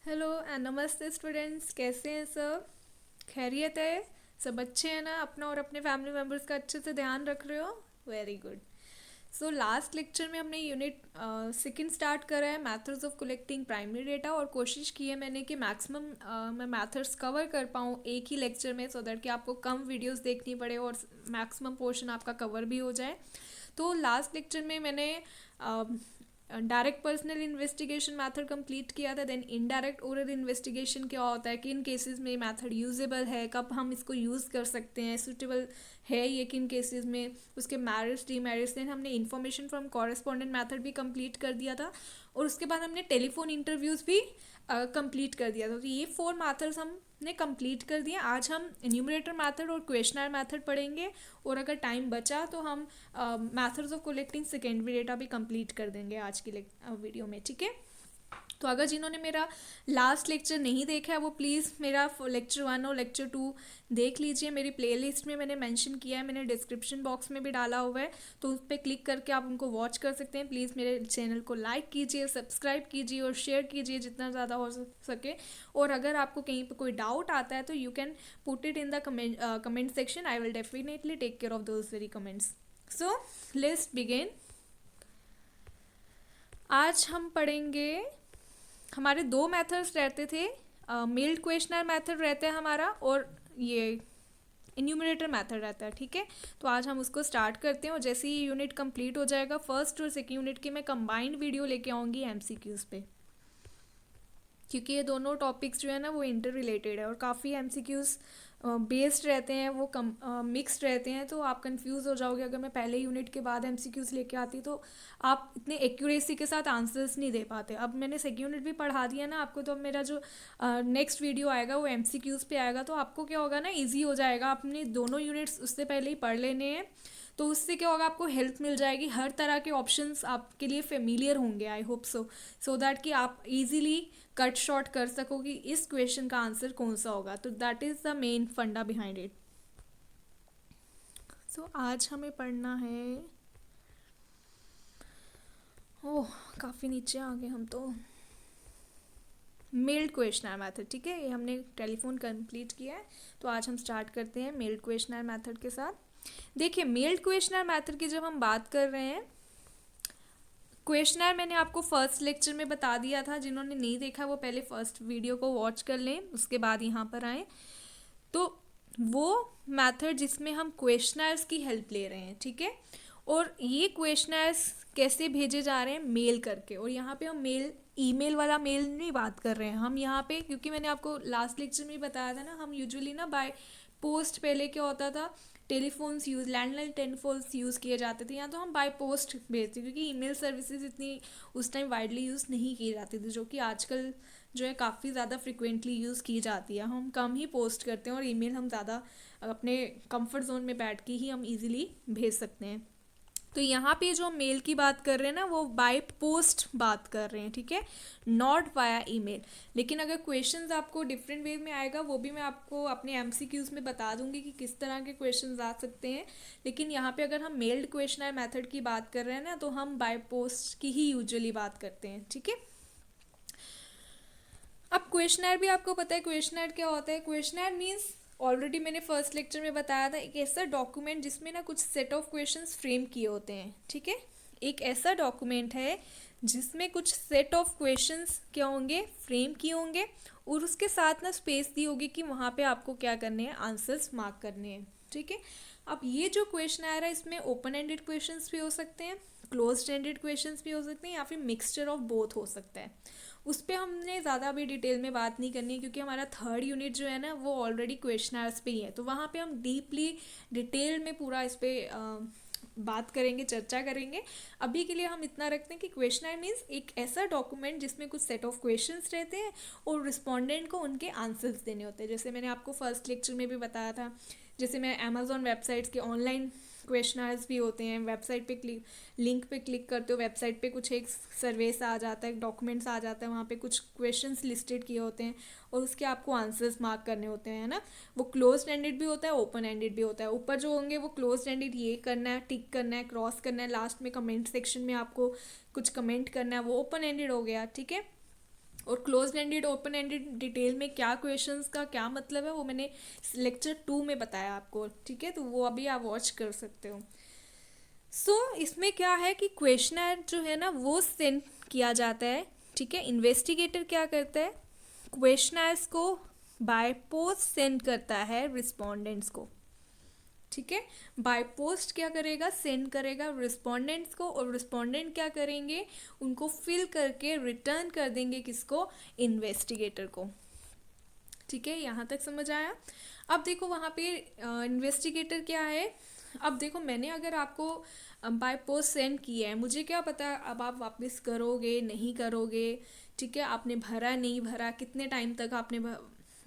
Hello and नमस्ते students, कैसे हैं सब? खैरियत है? सब अच्छे हैं ना? अपना और अपने फैमिली मेम्बर्स का अच्छे से ध्यान रख रहे हो? Very good. So last lecture में हमने यूनिट सेकंड स्टार्ट करा है, methods of collecting primary data, और कोशिश की है मैंने कि मैक्सिमम मैं मैथड्स कवर कर पाऊँ एक ही लेक्चर में, सो दैट कि आपको कम वीडियोस देखनी पड़े और मैक्सिमम पोर्शन आपका कवर भी हो जाए। तो लास्ट लेक्चर में मैंने direct personal investigation method complete किया था। देन इनडायरेक्ट ओरल इन्वेस्टिगेशन क्या होता है, किन केसेस में मेथड यूजेबल है, कब हम इसको यूज़ कर सकते हैं, सूटेबल है ये किन केसेस में, उसके मेरिट्स डीमेरिट्स। देन हमने इन्फॉर्मेशन फ्रॉम कॉरेस्पॉन्डेंट मेथड भी कंप्लीट कर दिया था, और उसके बाद हमने टेलीफोन इंटरव्यूज़ भी कंप्लीट कर दिया था। तो ये 4 मेथड्स हमने कंप्लीट कर दिए। आज हम न्यूमरेटर मेथड और क्वेश्चनर मेथड पढ़ेंगे, और अगर टाइम बचा तो हम methods of collecting secondary data भी कंप्लीट कर देंगे आज की वीडियो में, ठीक है? तो अगर जिन्होंने मेरा लास्ट लेक्चर नहीं देखा है वो प्लीज़ मेरा लेक्चर 1 और लेक्चर 2 देख लीजिए। मेरी प्लेलिस्ट में मैंने मेंशन किया है, मैंने डिस्क्रिप्शन बॉक्स में भी डाला हुआ है, तो उस पर क्लिक करके आप उनको वॉच कर सकते हैं। प्लीज़ मेरे चैनल को लाइक कीजिए, सब्सक्राइब कीजिए और शेयर कीजिए जितना ज़्यादा हो सके। और अगर आपको कहीं पर कोई डाउट आता है तो you can put it in the comment section. I will definitely take care of those very comments. So let's begin. आज हम पढ़ेंगे, हमारे 2 मेथड्स रहते थे। मेल्ड क्वेश्चनर मेथड रहता है हमारा, और ये इन्यूमरेटर मेथड रहता है, ठीक है? तो आज हम उसको स्टार्ट करते हैं, और जैसे ही यूनिट कंप्लीट हो जाएगा फर्स्ट और सेकंड यूनिट की, मैं कंबाइंड वीडियो लेके आऊँगी एमसीक्यूज़ पे, क्योंकि ये दोनों टॉपिक्स जो है ना वो इंटर रिलेटेड है, और काफ़ी एमसीक्यूज़ बेस्ड रहते हैं, वो कम मिक्स्ड रहते हैं। तो आप कंफ्यूज हो जाओगे अगर मैं पहले यूनिट के बाद एमसीक्यूज़ लेके आती, तो आप इतने एक्यूरेसी के साथ आंसर्स नहीं दे पाते। अब मैंने सेकंड यूनिट भी पढ़ा दिया ना आपको, तो अब मेरा जो नेक्स्ट वीडियो आएगा वो एमसीक्यूज़ पे आएगा, तो आपको क्या होगा ना, ईजी हो जाएगा। आपने दोनों यूनिट्स उससे पहले ही पढ़ लेने हैं, तो उससे क्या होगा, आपको हेल्प मिल जाएगी, हर तरह के ऑप्शंस आपके लिए फेमिलियर होंगे। आई होप सो दैट कि आप इजीली कट शॉर्ट कर सको कि इस क्वेश्चन का आंसर कौन सा होगा। तो दैट इज़ द मेन फंडा बिहाइंड इट। सो आज हमें पढ़ना है, ओह काफ़ी नीचे आ गए हम तो, मेल्ड क्वेश्चनर मेथड, ठीक है? ये हमने टेलीफोन कंप्लीट किया है, तो आज हम स्टार्ट करते हैं मेल्ड क्वेश्चनर मेथड के साथ। देखिए, मेल्ड क्वेश्चनर मेथड की जब हम बात कर रहे हैं, क्वेश्चनर मैंने आपको फर्स्ट लेक्चर में बता दिया था, जिन्होंने नहीं देखा वो पहले फर्स्ट वीडियो को वॉच कर लें, उसके बाद यहाँ पर आएँ। तो वो मेथड जिसमें हम क्वेश्चनर्स की हेल्प ले रहे हैं, ठीक है? और ये क्वेश्चनर्स कैसे भेजे जा रहे हैं, मेल करके। और यहाँ पे हम मेल, ईमेल वाला मेल नहीं बात कर रहे हैं हम यहाँ पे, क्योंकि मैंने आपको लास्ट लेक्चर में बताया था ना, हम यूजुअली ना बाय पोस्ट, पहले क्या होता था, telephones use, landline telephones use किए जाते थे, यहाँ तो हम बाय पोस्ट भेजते, क्योंकि ईमेल सर्विसेज इतनी उस टाइम वाइडली यूज़ नहीं की जाती थी, जो कि आजकल जो है काफ़ी ज़्यादा फ्रिक्वेंटली यूज़ की जाती है। हम कम ही पोस्ट करते हैं, और ईमेल हम ज़्यादा अपने कंफर्ट जोन में बैठ के ही हम इजीली भेज सकते हैं। तो यहाँ पे जो मेल की बात कर रहे हैं ना, वो बाय पोस्ट बात कर रहे हैं, ठीक है? Not via email. लेकिन अगर क्वेश्चंस आपको डिफरेंट वे में आएगा, वो भी मैं आपको अपने एमसीक्यूज़ में बता दूंगी कि किस तरह के क्वेश्चंस आ सकते हैं। लेकिन यहाँ पे अगर हम मेल्ड क्वेश्चनर मेथड की बात कर रहे हैं ना, तो हम बाय पोस्ट की ही यूजुअली बात करते हैं, ठीक है? अब क्वेश्चनर भी आपको पता है क्वेश्चनर क्या होता है। क्वेश्चनर मीन्स, ऑलरेडी मैंने फर्स्ट लेक्चर में बताया था, एक ऐसा डॉक्यूमेंट जिसमें ना कुछ सेट ऑफ क्वेश्चंस फ्रेम किए होते हैं, ठीक है? एक ऐसा डॉक्यूमेंट है जिसमें कुछ सेट ऑफ क्वेश्चंस क्या होंगे, फ्रेम किए होंगे, और उसके साथ ना स्पेस दी होगी कि वहाँ पे आपको क्या करने हैं, आंसर्स मार्क करने हैं, ठीक है? अब ये जो क्वेश्चन आ रहा है, इसमें ओपन एंडेड क्वेश्चंस भी हो सकते हैं, क्लोज एंडेड क्वेश्चंस भी हो सकते हैं, या फिर मिक्सचर ऑफ बोथ हो सकता है। उस पर हमने ज़्यादा अभी डिटेल में बात नहीं करनी है, क्योंकि हमारा थर्ड यूनिट जो है ना वो ऑलरेडी क्वेश्चनर्स पे ही है, तो वहाँ पे हम डीपली डिटेल में पूरा इस पर बात करेंगे, चर्चा करेंगे। अभी के लिए हम इतना रखते हैं कि क्वेश्चनर मीन्स एक ऐसा डॉक्यूमेंट जिसमें कुछ सेट ऑफ क्वेश्चंस रहते हैं, और रिस्पोंडेंट को उनके आंसर्स देने होते हैं। जैसे मैंने आपको फर्स्ट लेक्चर में भी बताया था, जैसे मैं अमेजोन वेबसाइट्स के ऑनलाइन क्वेश्चनर्स भी होते हैं, वेबसाइट पे क्लिक, लिंक पे क्लिक करते हो, वेबसाइट पे कुछ एक सर्वेस आ जाता है, डॉक्यूमेंट्स आ जाता है, वहाँ पे कुछ क्वेश्चंस लिस्टेड किए होते हैं, और उसके आपको आंसर्स मार्क करने होते हैं, है ना? वो क्लोज एंडेड भी होता है, ओपन एंडेड भी होता है। ऊपर जो होंगे वो क्लोज एंडेड, ये करना है, टिक करना है, क्रॉस करना है, लास्ट में कमेंट सेक्शन में आपको कुछ कमेंट करना है, वो ओपन एंडेड हो गया, ठीक है? और close ended open ended detail में क्या क्वेश्चंस का क्या मतलब है वो मैंने लेक्चर 2 में बताया आपको, ठीक है, तो वो अभी आप वॉच कर सकते हो। इसमें क्या है कि क्वेश्चनर जो है ना वो सेंड किया जाता है, ठीक है। इन्वेस्टिगेटर क्या करता है, क्वेश्चनर्स को बाय पोस्ट सेंड करता है रिस्पोंडेंट्स को, ठीक है। बाय पोस्ट क्या करेगा, सेंड करेगा रिस्पोंडेंट्स को, और रिस्पोंडेंट क्या करेंगे, उनको फिल करके रिटर्न कर देंगे किसको, इन्वेस्टिगेटर को, ठीक है। यहाँ तक समझ आया। अब देखो वहाँ पे इन्वेस्टिगेटर क्या है। अब देखो मैंने अगर आपको बाय पोस्ट सेंड किया है, मुझे क्या पता अब आप वापस करोगे नहीं करोगे, ठीक है, आपने भरा नहीं भरा, कितने टाइम तक आपने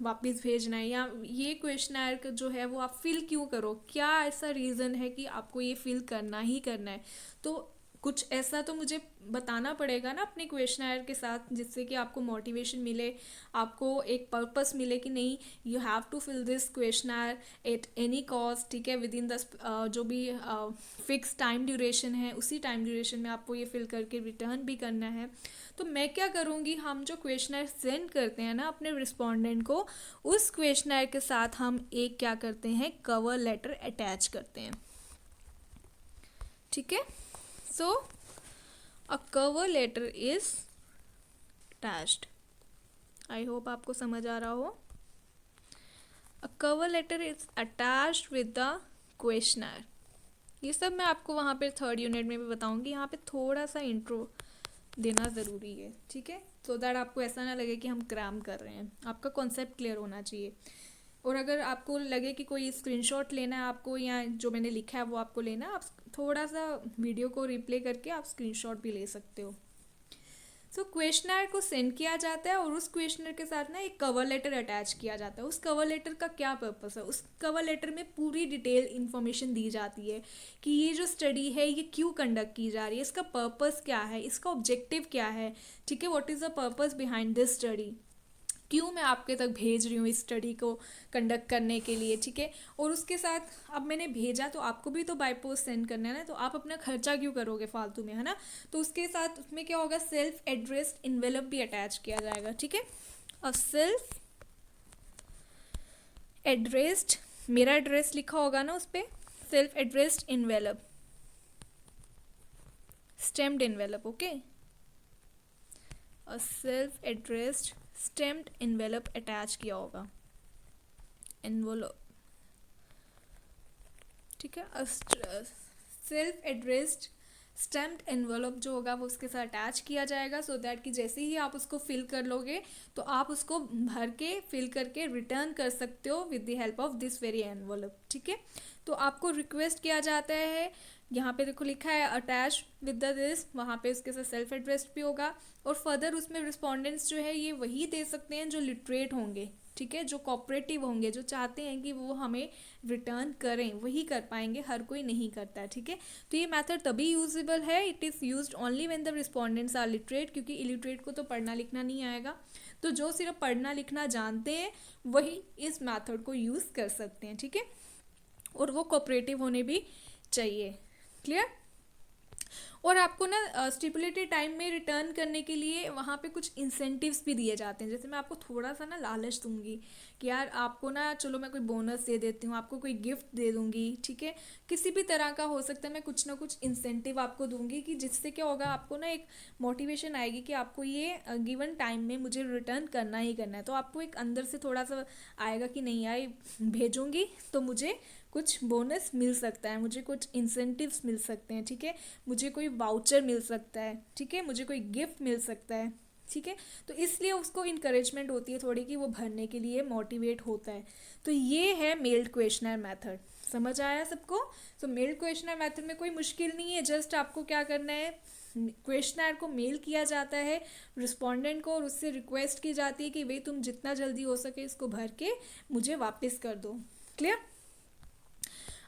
वापस भेजना है, या ये क्वेश्चनर जो है वो आप फिल क्यों करो, क्या ऐसा रीज़न है कि आपको ये फिल करना ही करना है। तो कुछ ऐसा तो मुझे बताना पड़ेगा ना अपने क्वेश्चनर के साथ, जिससे कि आपको मोटिवेशन मिले, आपको एक पर्पस मिले कि नहीं, you have to fill this questionnaire at any cost, ठीक है, विद इन द जो भी फिक्स टाइम ड्यूरेशन है, उसी टाइम ड्यूरेशन में आपको ये फिल करके रिटर्न भी करना है। तो मैं क्या करूँगी, हम जो क्वेश्चनर सेंड करते हैं ना अपने रिस्पोंडेंट को, उस क्वेश्चनर के साथ हम एक क्या करते हैं, कवर लेटर अटैच करते हैं, ठीक है। So a cover letter is attached. I hope आपको समझ आ रहा हो। A cover letter is attached with the questionnaire. ये सब मैं आपको वहाँ पे 3rd यूनिट में भी बताऊँगी, यहाँ पे थोड़ा सा इंट्रो देना ज़रूरी है, ठीक है, सो दैट आपको ऐसा ना लगे कि हम क्रैम कर रहे हैं, आपका कॉन्सेप्ट क्लियर होना चाहिए। और अगर आपको लगे कि कोई स्क्रीनशॉट लेना है आपको, या जो मैंने लिखा है वो आपको लेना है, आप थोड़ा सा वीडियो को रिप्ले करके आप स्क्रीनशॉट भी ले सकते हो। क्वेश्चनर को सेंड किया जाता है और उस क्वेश्चनर के साथ ना एक कवर लेटर अटैच किया जाता है। उस कवर लेटर का क्या पर्पस है, उस कवर लेटर में पूरी डिटेल इन्फॉर्मेशन दी जाती है कि ये जो स्टडी है ये क्यों कंडक्ट की जा रही है, इसका पर्पस क्या है, इसका ऑब्जेक्टिव क्या है, ठीक है, what is the purpose behind this study, क्यों मैं आपके तक भेज रही हूँ इस स्टडी को कंडक्ट करने के लिए, ठीक है। और उसके साथ अब मैंने भेजा तो आपको भी तो बाय पोस्ट सेंड करना है ना, तो आप अपना खर्चा क्यों करोगे फालतू में, है ना। तो उसके साथ उसमें क्या होगा, सेल्फ एड्रेस्ड इन्वेलप भी अटैच किया जाएगा, ठीक है। और सेल्फ एड्रेस्ड, मेरा एड्रेस लिखा होगा ना उस पर, self addressed envelope, stemmed envelope, okay. और सेल्फ एड्रेस्ड स्टेम्प्ड एनवेलप अटैच किया होगा, एनवेलप, ठीक है। सेल्फ एड्रेस्ड स्टैम्प्ड एनवेलप जो होगा वो उसके साथ अटैच किया जाएगा, सो दैट कि जैसे ही आप उसको फिल कर लोगे तो आप उसको भर के फिल करके रिटर्न कर सकते हो with the help of this very envelope, ठीक है। तो आपको रिक्वेस्ट किया जाता है, यहाँ पे देखो लिखा है अटैच विद द दिस, वहाँ पे उसके साथ सेल्फ एड्रेस्ड भी होगा। और फर्दर उसमें रिस्पोंडेंट्स जो है ये वही दे सकते हैं जो लिटरेट होंगे, ठीक है, जो कोऑपरेटिव होंगे, जो चाहते हैं कि वो हमें रिटर्न करें, वही कर पाएंगे, हर कोई नहीं करता है, ठीक है। तो ये मेथड तभी यूजेबल है, it is used only when the respondents are literate, क्योंकि इलिटरेट को तो पढ़ना लिखना नहीं आएगा। तो जो सिर्फ पढ़ना लिखना जानते हैं वही इस मेथड को यूज़ कर सकते हैं, ठीक है। और वो कोऑपरेटिव होने भी चाहिए, क्लियर। और आपको ना स्टिपुलेटेड टाइम में रिटर्न करने के लिए वहाँ पे कुछ इंसेंटिव्स भी दिए जाते हैं। जैसे मैं आपको थोड़ा सा ना लालच दूंगी कि यार आपको ना, चलो मैं कोई बोनस दे देती हूँ, आपको कोई गिफ्ट दे दूंगी, ठीक है, किसी भी तरह का हो सकता है, मैं कुछ ना कुछ इंसेंटिव आपको दूंगी कि जिससे क्या होगा, आपको ना एक मोटिवेशन आएगी कि आपको ये गिवन टाइम में मुझे रिटर्न करना ही करना है। तो आपको एक अंदर से थोड़ा सा आएगा कि नहीं यार भेजूंगी तो मुझे कुछ बोनस मिल सकता है, मुझे कुछ इंसेंटिव्स मिल सकते हैं, ठीक है, मुझे कोई वाउचर मिल सकता है, ठीक है, मुझे कोई गिफ्ट मिल सकता है, ठीक है। तो इसलिए उसको इनकरेजमेंट होती है थोड़ी कि वो भरने के लिए मोटिवेट होता है। तो ये है मेल्ड क्वेश्चनर मेथड, समझ आया सबको। तो मेल्ड क्वेश्चनर मेथड में कोई मुश्किल नहीं है, जस्ट आपको क्या करना है, क्वेश्चनर को मेल किया जाता है रिस्पोंडेंट को, और उससे रिक्वेस्ट की जाती है कि भाई तुम जितना जल्दी हो सके इसको भर के मुझे वापस कर दो, क्लियर।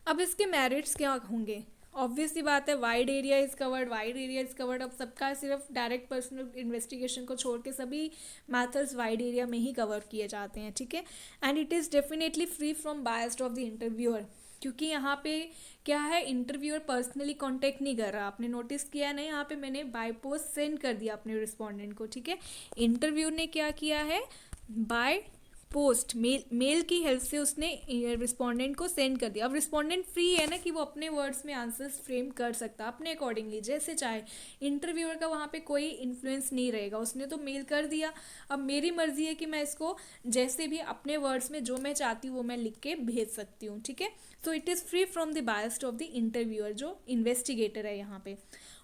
अब इसके मेरिट्स क्या होंगे, ऑब्वियस सी बात है, wide area is covered, wide area is covered. अब सबका सिर्फ डायरेक्ट पर्सनल इन्वेस्टिगेशन को छोड़ के सभी मैथड्स वाइड एरिया में ही कवर किए जाते हैं, ठीक है। And it is definitely free from biased of the interviewer, क्योंकि यहाँ पे क्या है, इंटरव्यूअर पर्सनली कांटेक्ट नहीं कर रहा, आपने नोटिस किया नहीं, यहाँ पे मैंने बाय पोस्ट सेंड कर दिया अपने रिस्पोंडेंट को, ठीक है। इंटरव्यू ने क्या किया है, बाय पोस्ट मेल की हेल्प से उसने रिस्पोंडेंट को सेंड कर दिया। अब रिस्पोंडेंट फ्री है ना कि वो अपने वर्ड्स में आंसर्स फ्रेम कर सकता है अपने अकॉर्डिंगली जैसे चाहे, इंटरव्यूअर का वहाँ पे कोई इन्फ्लुएंस नहीं रहेगा, उसने तो मेल कर दिया। अब मेरी मर्जी है कि मैं इसको जैसे भी अपने वर्ड्स में जो मैं चाहती हूँ वो मैं लिख के भेज सकती हूँ, ठीक है। So it is free from the bias of the interviewer, जो इन्वेस्टिगेटर है यहाँ पे।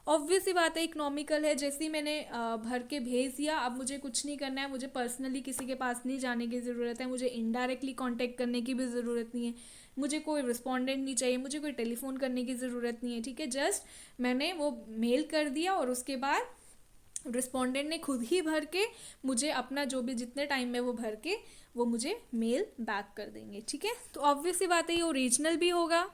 ऑब्वियस सी बात है, इकोनॉमिकल है, जैसे ही मैंने भर के भेज दिया, अब मुझे कुछ नहीं करना है, मुझे पर्सनली किसी के पास नहीं जाने की ज़रूरत है, मुझे इनडायरेक्टली कांटेक्ट करने की भी ज़रूरत नहीं है, मुझे कोई रिस्पोंडेंट नहीं चाहिए, मुझे कोई टेलीफोन करने की ज़रूरत नहीं है, ठीक है। जस्ट मैंने वो मेल कर दिया और उसके बाद रिस्पोंडेंट ने खुद ही भर के मुझे अपना जो भी जितने टाइम में वो भर के वो मुझे मेल बैक कर देंगे, ठीक है। तो ऑब्वियस सी बात है ये ओरिजिनल भी होगा।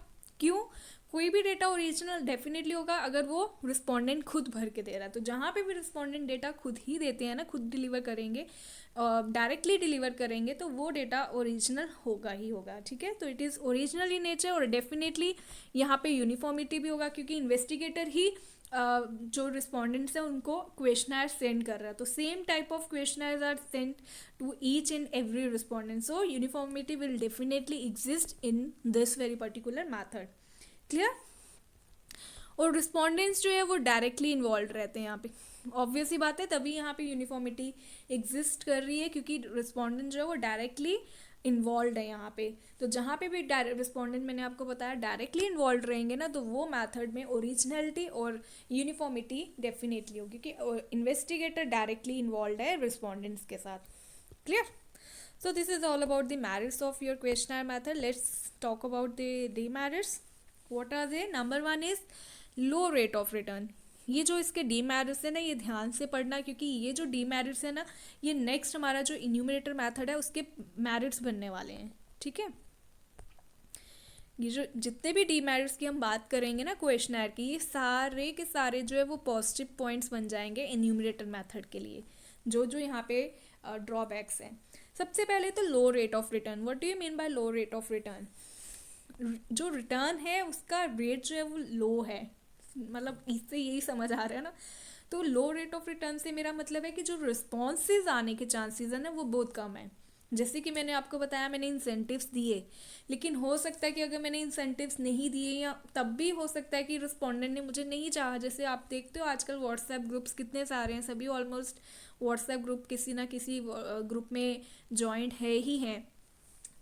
क्यों, कोई भी डेटा ओरिजिनल डेफिनेटली होगा अगर वो रिस्पोंडेंट खुद भर के दे रहा है। तो जहाँ पे भी रिस्पोंडेंट डेटा खुद ही देते हैं ना, खुद डिलीवर करेंगे, डायरेक्टली डिलीवर करेंगे, तो वो डेटा ओरिजिनल होगा ही होगा, ठीक है। तो it is original in nature, और डेफिनेटली यहाँ पे यूनिफॉर्मिटी भी होगा क्योंकि इन्वेस्टिगेटर ही जो रिस्पोंडेंट्स हैं उनको क्वेश्चनर सेंड कर रहा है, तो same type of questionnaires are sent to each and every respondent, so uniformity will definitely exist in this very particular method. Clear. और रिस्पोंडेंट्स जो है वो डायरेक्टली इन्वॉल्व रहते हैं यहाँ पे, ऑब्वियस ही बात है, तभी यहाँ पे यूनिफॉर्मिटी एग्जिस्ट कर रही है क्योंकि रिस्पोंडेंट जो है वो डायरेक्टली इन्वॉल्व है यहाँ पे। तो जहाँ पे भी रिस्पोंडेंट मैंने आपको बताया डायरेक्टली इन्वॉल्व रहेंगे ना, तो वो मेथड में ओरिजिनलिटी और यूनिफॉर्मिटी डेफिनेटली होगी क्योंकि इन्वेस्टिगेटर डायरेक्टली इन्वॉल्व है रिस्पोंडेंट्स के साथ। Clear. So this is all about the merits of your questionnaire method. Let's talk about the demerits. What are they? Number one is low rate of return. ये जो इसके demerits है ना, ये ध्यान से पढ़ना क्योंकि ये जो demerits है ना, ये नेक्स्ट हमारा जो इन्यूमरेटर मेथड है उसके मेरिट्स बनने वाले हैं, ठीक है। ये जो जितने भी डीमेरिट्स की हम बात करेंगे ना क्वेश्चनर की, ये सारे के सारे जो है वो पॉजिटिव पॉइंट्स बन जाएंगे इन्यूमरेटर मेथड के लिए, जो जो यहाँ पे ड्रॉबैक्स हैं। सबसे पहले तो low rate of return. What do you mean by low rate of return? जो रिटर्न है उसका रेट जो है वो लो है, मतलब इससे यही समझ आ रहा है ना। तो लो रेट ऑफ रिटर्न से मेरा मतलब है कि जो रिस्पॉन्सेज आने के चांसेस है ना वो बहुत कम है। जैसे कि मैंने आपको बताया मैंने इंसेंटिव्स दिए, लेकिन हो सकता है कि अगर मैंने इंसेंटिव्स नहीं दिए या तब भी हो सकता है कि रिस्पोंडेंट ने मुझे नहीं चाहा। जैसे आप देखते हो आजकल व्हाट्सएप ग्रुप्स कितने सारे हैं, सभी ऑलमोस्ट व्हाट्सएप ग्रुप किसी ना किसी ग्रुप में जॉइंट है ही हैं।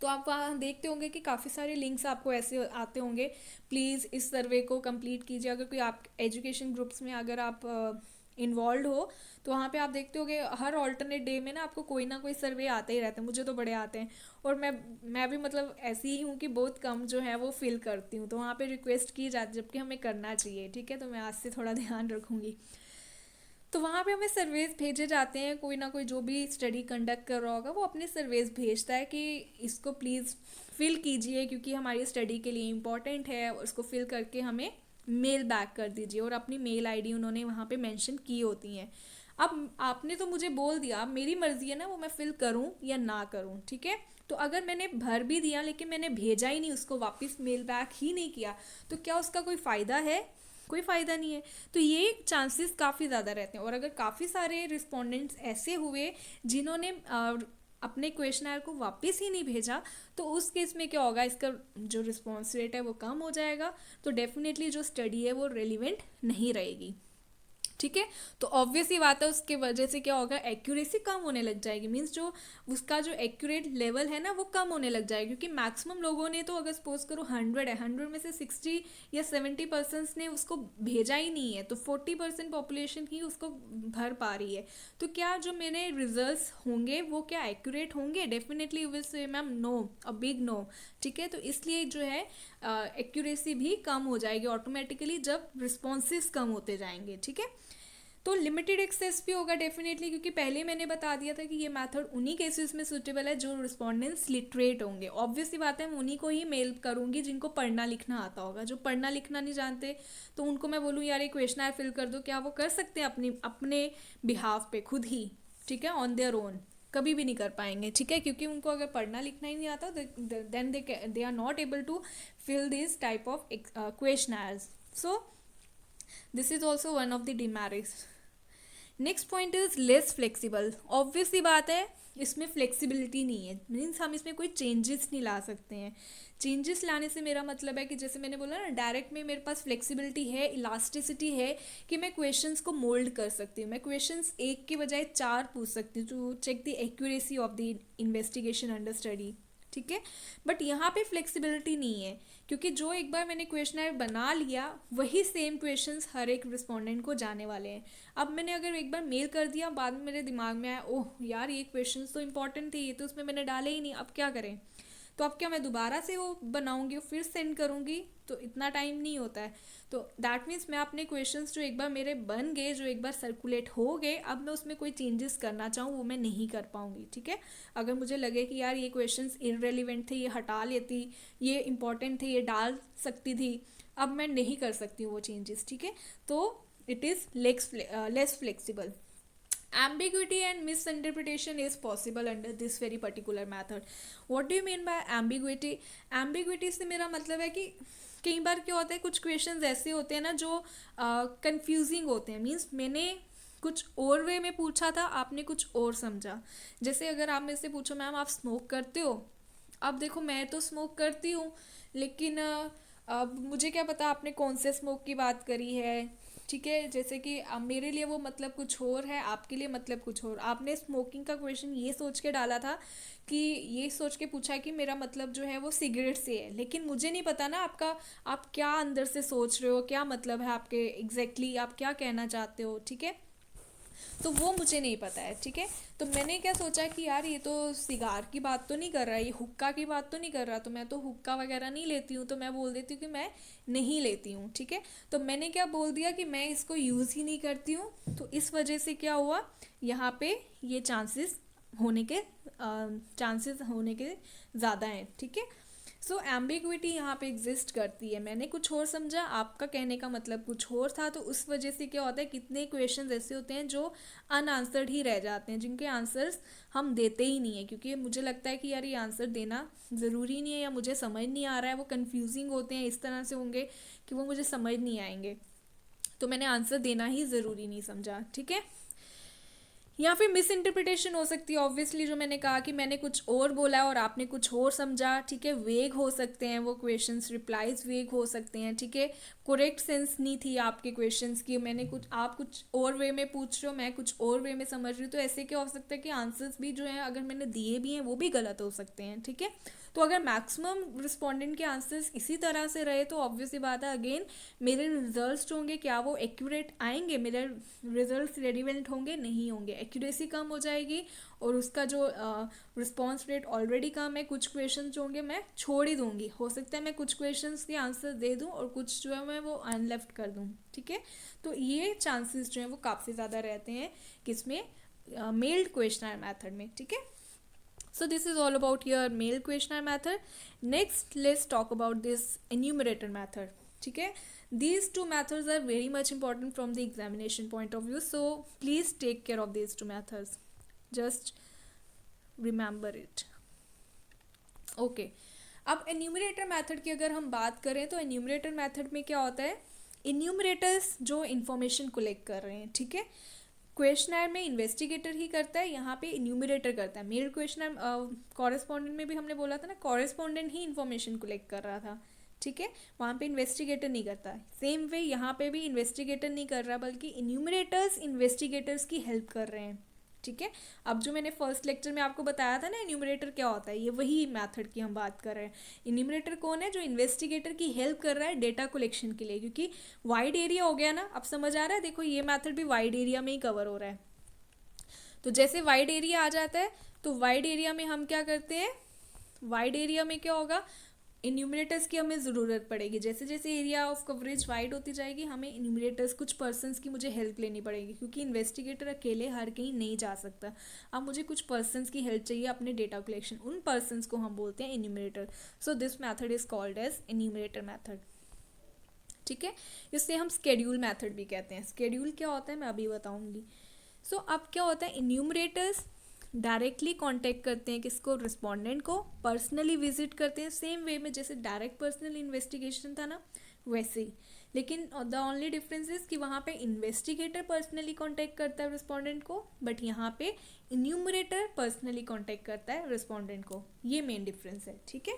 तो आप वहाँ देखते होंगे कि काफ़ी सारे लिंक्स आपको ऐसे आते होंगे, प्लीज़ इस सर्वे को कंप्लीट कीजिए। अगर कोई आप एजुकेशन ग्रुप्स में अगर आप इन्वॉल्व हो तो वहाँ पे आप देखते होगे हर ऑल्टरनेट डे में ना आपको कोई ना कोई सर्वे आते ही रहते हैं। मुझे तो बड़े आते हैं और मैं भी मतलब ऐसी ही हूँ कि बहुत कम जो है वो फिल करती हूँ, तो वहाँ पे रिक्वेस्ट की जाती है जबकि हमें करना चाहिए, ठीक है। तो मैं आज से थोड़ा ध्यान रखूँगी। तो वहाँ पे हमें सर्वेज भेजे जाते हैं, कोई ना कोई जो भी स्टडी कंडक्ट कर रहा होगा वो अपने सर्वेज भेजता है कि इसको प्लीज़ फिल कीजिए क्योंकि हमारी स्टडी के लिए इम्पॉर्टेंट है, और इसको फिल करके हमें मेल बैक कर दीजिए। और अपनी मेल आईडी उन्होंने वहाँ पे मेंशन की होती हैं। अब आपने तो मुझे बोल दिया, मेरी मर्ज़ी है ना वो मैं फिल करूँ या ना करूँ, ठीक है। तो अगर मैंने भर भी दिया लेकिन मैंने भेजा ही नहीं, उसको वापस मेल बैक ही नहीं किया, तो क्या उसका कोई फ़ायदा है? कोई फ़ायदा नहीं है। तो ये चांसेस काफ़ी ज़्यादा रहते हैं। और अगर काफ़ी सारे रिस्पोंडेंट्स ऐसे हुए जिन्होंने अपने क्वेश्चनर को वापस ही नहीं भेजा, तो उस केस में क्या होगा, इसका जो रिस्पॉन्स रेट है वो कम हो जाएगा, तो डेफिनेटली जो स्टडी है वो रेलिवेंट नहीं रहेगी, ठीक है। तो ऑब्वियस ही बात है उसके वजह से क्या होगा, एक्यूरेसी कम होने लग जाएगी, मीन्स जो उसका जो एक्यूरेट लेवल है ना वो कम होने लग जाएगा। क्योंकि मैक्सिमम लोगों ने तो अगर सपोज करो 100 है, 100 में से 60 या 70% ने उसको भेजा ही नहीं है, तो 40% पॉपुलेशन ही उसको भर पा रही है। तो क्या जो मेरे रिजल्ट्स होंगे वो क्या एक्यूरेट होंगे? Definitely you will say ma'am no, a big no, ठीक है। तो इसलिए जो है एक्यूरेसी भी कम हो जाएगी ऑटोमेटिकली जब रिस्पॉन्सेस कम होते जाएंगे, ठीक है। तो लिमिटेड एक्सेस भी होगा डेफिनेटली, क्योंकि पहले मैंने बता दिया था कि ये मेथड उन्हीं केसेस में सूटेबल है जो रिस्पोंडेंट्स लिटरेट होंगे। ऑब्वियस सी बात है मैं उन्हीं को ही मेल करूंगी जिनको पढ़ना लिखना आता होगा। जो पढ़ना लिखना नहीं जानते तो उनको मैं बोलूँ यार ये क्वेश्चनर फिल कर दो, क्या वो कर सकते हैं अपने बिहाफ पे खुद ही, ठीक है, ऑन देयर ओन। कभी भी नहीं कर पाएंगे, ठीक है, क्योंकि उनको अगर पढ़ना लिखना ही नहीं आता then they are not able to fill this type of questionnaires. So this is also one of the demerits. Next point is less flexible. Obvious सी बात है, इसमें फ्लेक्सिबिलिटी नहीं है, मीन्स हम इसमें कोई चेंजेस नहीं ला सकते हैं. चेंजेस लाने से मेरा मतलब है कि जैसे मैंने बोला ना, डायरेक्ट में मेरे पास फ्लेक्सिबिलिटी है, इलास्टिसिटी है कि मैं क्वेश्चंस को मोल्ड कर सकती हूँ. मैं क्वेश्चंस एक के बजाय 4 पूछ सकती हूँ to check the accuracy of the investigation under study, ठीक है. बट यहाँ पे फ्लेक्सिबिलिटी नहीं है, क्योंकि जो एक बार मैंने क्वेश्चनर बना लिया वही सेम क्वेश्चंस हर एक रिस्पोंडेंट को जाने वाले हैं. अब मैंने अगर एक बार मेल कर दिया, बाद में मेरे दिमाग में आया ओह यार ये क्वेश्चंस तो इंपॉर्टेंट थे, ये तो उसमें मैंने डाले ही नहीं, अब क्या करें. तो अब क्या मैं दोबारा से वो बनाऊंगी फिर सेंड करूंगी, तो इतना टाइम नहीं होता है. तो दैट मीन्स मैं अपने क्वेश्चंस जो एक बार मेरे बन गए, जो एक बार सर्कुलेट हो गए, अब मैं उसमें कोई चेंजेस करना चाहूँ वो मैं नहीं कर पाऊंगी, ठीक है. अगर मुझे लगे कि यार ये क्वेश्चंस इररेलेवेंट थे, ये हटा लेती, ये इंपॉर्टेंट थे, ये डाल सकती थी, अब मैं नहीं कर सकती हूँ वो चेंजेस, ठीक है. तो it is less flexible. Ambiguity and misinterpretation is possible under this very particular method. What do you mean by ambiguity? Ambiguity से मेरा मतलब है कि कई बार क्या होता है, कुछ क्वेश्चंस ऐसे होते हैं ना जो कंफ्यूजिंग होते हैं. मीन्स मैंने कुछ और वे में पूछा था, आपने कुछ और समझा. जैसे अगर आप मेरे से पूछो मैम आप स्मोक करते हो, अब देखो मैं तो स्मोक करती हूँ, लेकिन अब मुझे क्या पता आपने कौन से स्मोक की बात करी है, ठीक है. जैसे कि मेरे लिए वो मतलब कुछ और है, आपके लिए मतलब कुछ और. आपने स्मोकिंग का क्वेश्चन ये सोच के डाला था कि ये सोच के पूछा कि मेरा मतलब जो है वो सिगरेट से है, लेकिन मुझे नहीं पता ना आपका, आप क्या अंदर से सोच रहे हो, क्या मतलब है आपके एग्जैक्टली आप क्या कहना चाहते हो, ठीक है. तो वो मुझे नहीं पता है, ठीक है. तो मैंने क्या सोचा कि यार ये तो सिगार की बात तो नहीं कर रहा, ये हुक्का की बात तो नहीं कर रहा, तो मैं तो हुक्का वगैरह नहीं लेती हूँ, तो मैं बोल देती हूँ कि मैं नहीं लेती हूँ, ठीक है. तो मैंने क्या बोल दिया कि मैं इसको यूज़ ही नहीं करती हूँ. तो इस वजह से क्या हुआ, यहाँ पे ये चांसेस होने के ज़्यादा हैं, ठीक है. सो एम्बिग्विटी यहाँ पे एग्जिस्ट करती है. मैंने कुछ और समझा, आपका कहने का मतलब कुछ और था, तो उस वजह से क्या होता है, कितने क्वेश्चंस ऐसे होते हैं जो अनआंसर्ड ही रह जाते हैं, जिनके आंसर्स हम देते ही नहीं है, क्योंकि मुझे लगता है कि यार ये आंसर देना ज़रूरी नहीं है, या मुझे समझ नहीं आ रहा है, वो कन्फ्यूजिंग होते हैं, इस तरह से होंगे कि वो मुझे समझ नहीं आएंगे, तो मैंने आंसर देना ही ज़रूरी नहीं समझा, ठीक है. या फिर मिस इंटरप्रिटेशन हो सकती है, ऑब्वियसली जो मैंने कहा कि मैंने कुछ और बोला और आपने कुछ और समझा, ठीक है. वेग हो सकते हैं वो क्वेश्चंस, रिप्लाईज वेग हो सकते हैं, ठीक है. करेक्ट सेंस नहीं थी आपके क्वेश्चंस की, मैंने कुछ, आप कुछ और वे में पूछ रहे हो, मैं कुछ और वे में समझ रही हूँ, तो ऐसे क्या हो सकता है कि आंसर्स भी जो है अगर मैंने दिए भी हैं वो भी गलत हो सकते हैं, ठीक है. तो अगर मैक्सिमम रिस्पोंडेंट के आंसर्स इसी तरह से रहे तो ऑब्वियस सी बात है, अगेन मेरे रिजल्ट्स होंगे क्या वो एक्यूरेट आएंगे, मेरे रिजल्ट्स रेलिवेंट होंगे, नहीं होंगे, एक्यूरेसी कम हो जाएगी, और उसका जो रिस्पॉन्स रेट ऑलरेडी कम है, कुछ क्वेश्चन जो होंगे मैं छोड़ ही दूंगी, हो सकता है मैं कुछ क्वेश्चन के आंसर दे दूं और कुछ जो है मैं वो अनलेफ्ट कर दूं, ठीक है. तो ये चांसेस जो है वो काफ़ी ज़्यादा रहते हैं किसमें, मेल्ड क्वेश्चनर मेथड में, ठीक है. So this is all about your mail questionnaire method. Next, let's talk about this enumerator method. ठीक है. These two methods are very much important from the examination point of view. So please take care of these two methods. Just remember it. Okay. अब enumerator method की अगर हम बात करें तो enumerator method में क्या होता है, enumerators जो information collect कर रहे हैं, ठीक है. क्वेश्चनर में इन्वेस्टिगेटर ही करता है, यहाँ पे इन्यूमरेटर करता है. मेल क्वेश्चनर कॉरेस्पॉन्डेंट में भी हमने बोला था ना, कॉरेस्पॉन्डेंट ही इन्फॉर्मेशन कलेक्ट कर रहा था, ठीक है. वहाँ पे इन्वेस्टिगेटर नहीं करता. सेम वे यहाँ पे भी इन्वेस्टिगेटर नहीं कर रहा, बल्कि इन्यूमरेटर्स इन्वेस्टिगेटर्स की हेल्प कर रहे हैं, ठीक है. अब जो मैंने फर्स्ट लेक्चर में आपको बताया था ना इन्यूमरेटर क्या होता है, ये वही मेथड की हम बात कर रहे हैं. इन्यूमरेटर कौन है, जो इन्वेस्टिगेटर की हेल्प कर रहा है डेटा कलेक्शन के लिए, क्योंकि वाइड एरिया हो गया ना, अब समझ आ रहा है. देखो ये मेथड भी वाइड एरिया में ही कवर हो रहा है. तो जैसे वाइड एरिया आ जाता है, तो वाइड एरिया में हम क्या करते हैं, वाइड एरिया में क्या होगा, इन्यूमरेटर्स की हमें ज़रूरत पड़ेगी. जैसे जैसे एरिया ऑफ कवरेज वाइड होती जाएगी, हमें इन्यूमरेटर्स, कुछ पर्सन्स की मुझे हेल्प लेनी पड़ेगी, क्योंकि इन्वेस्टिगेटर अकेले हर कहीं नहीं जा सकता. अब मुझे कुछ पर्सन्स की हेल्प चाहिए अपने डेटा कलेक्शन, उन पर्सन्स को हम बोलते हैं enumerator. So this method is called as enumerator method, ठीक है. इससे हम स्केड्यूल मैथड भी कहते हैं. स्केड्यूल क्या होता है मैं अभी बताऊंगी. सो अब क्या होता है, इन्यूमरेटर्स डायरेक्टली कांटेक्ट करते हैं किसको, रिस्पोंडेंट को, पर्सनली विजिट करते हैं सेम वे में जैसे डायरेक्ट पर्सनल इन्वेस्टिगेशन था ना वैसे ही, लेकिन द ओनली डिफरेंस इज कि वहाँ पे इन्वेस्टिगेटर पर्सनली कांटेक्ट करता है रिस्पोंडेंट को, बट यहाँ पे इन्यूमरेटर पर्सनली कांटेक्ट करता है रिस्पोंडेंट को, ये मेन डिफरेंस है, ठीक है।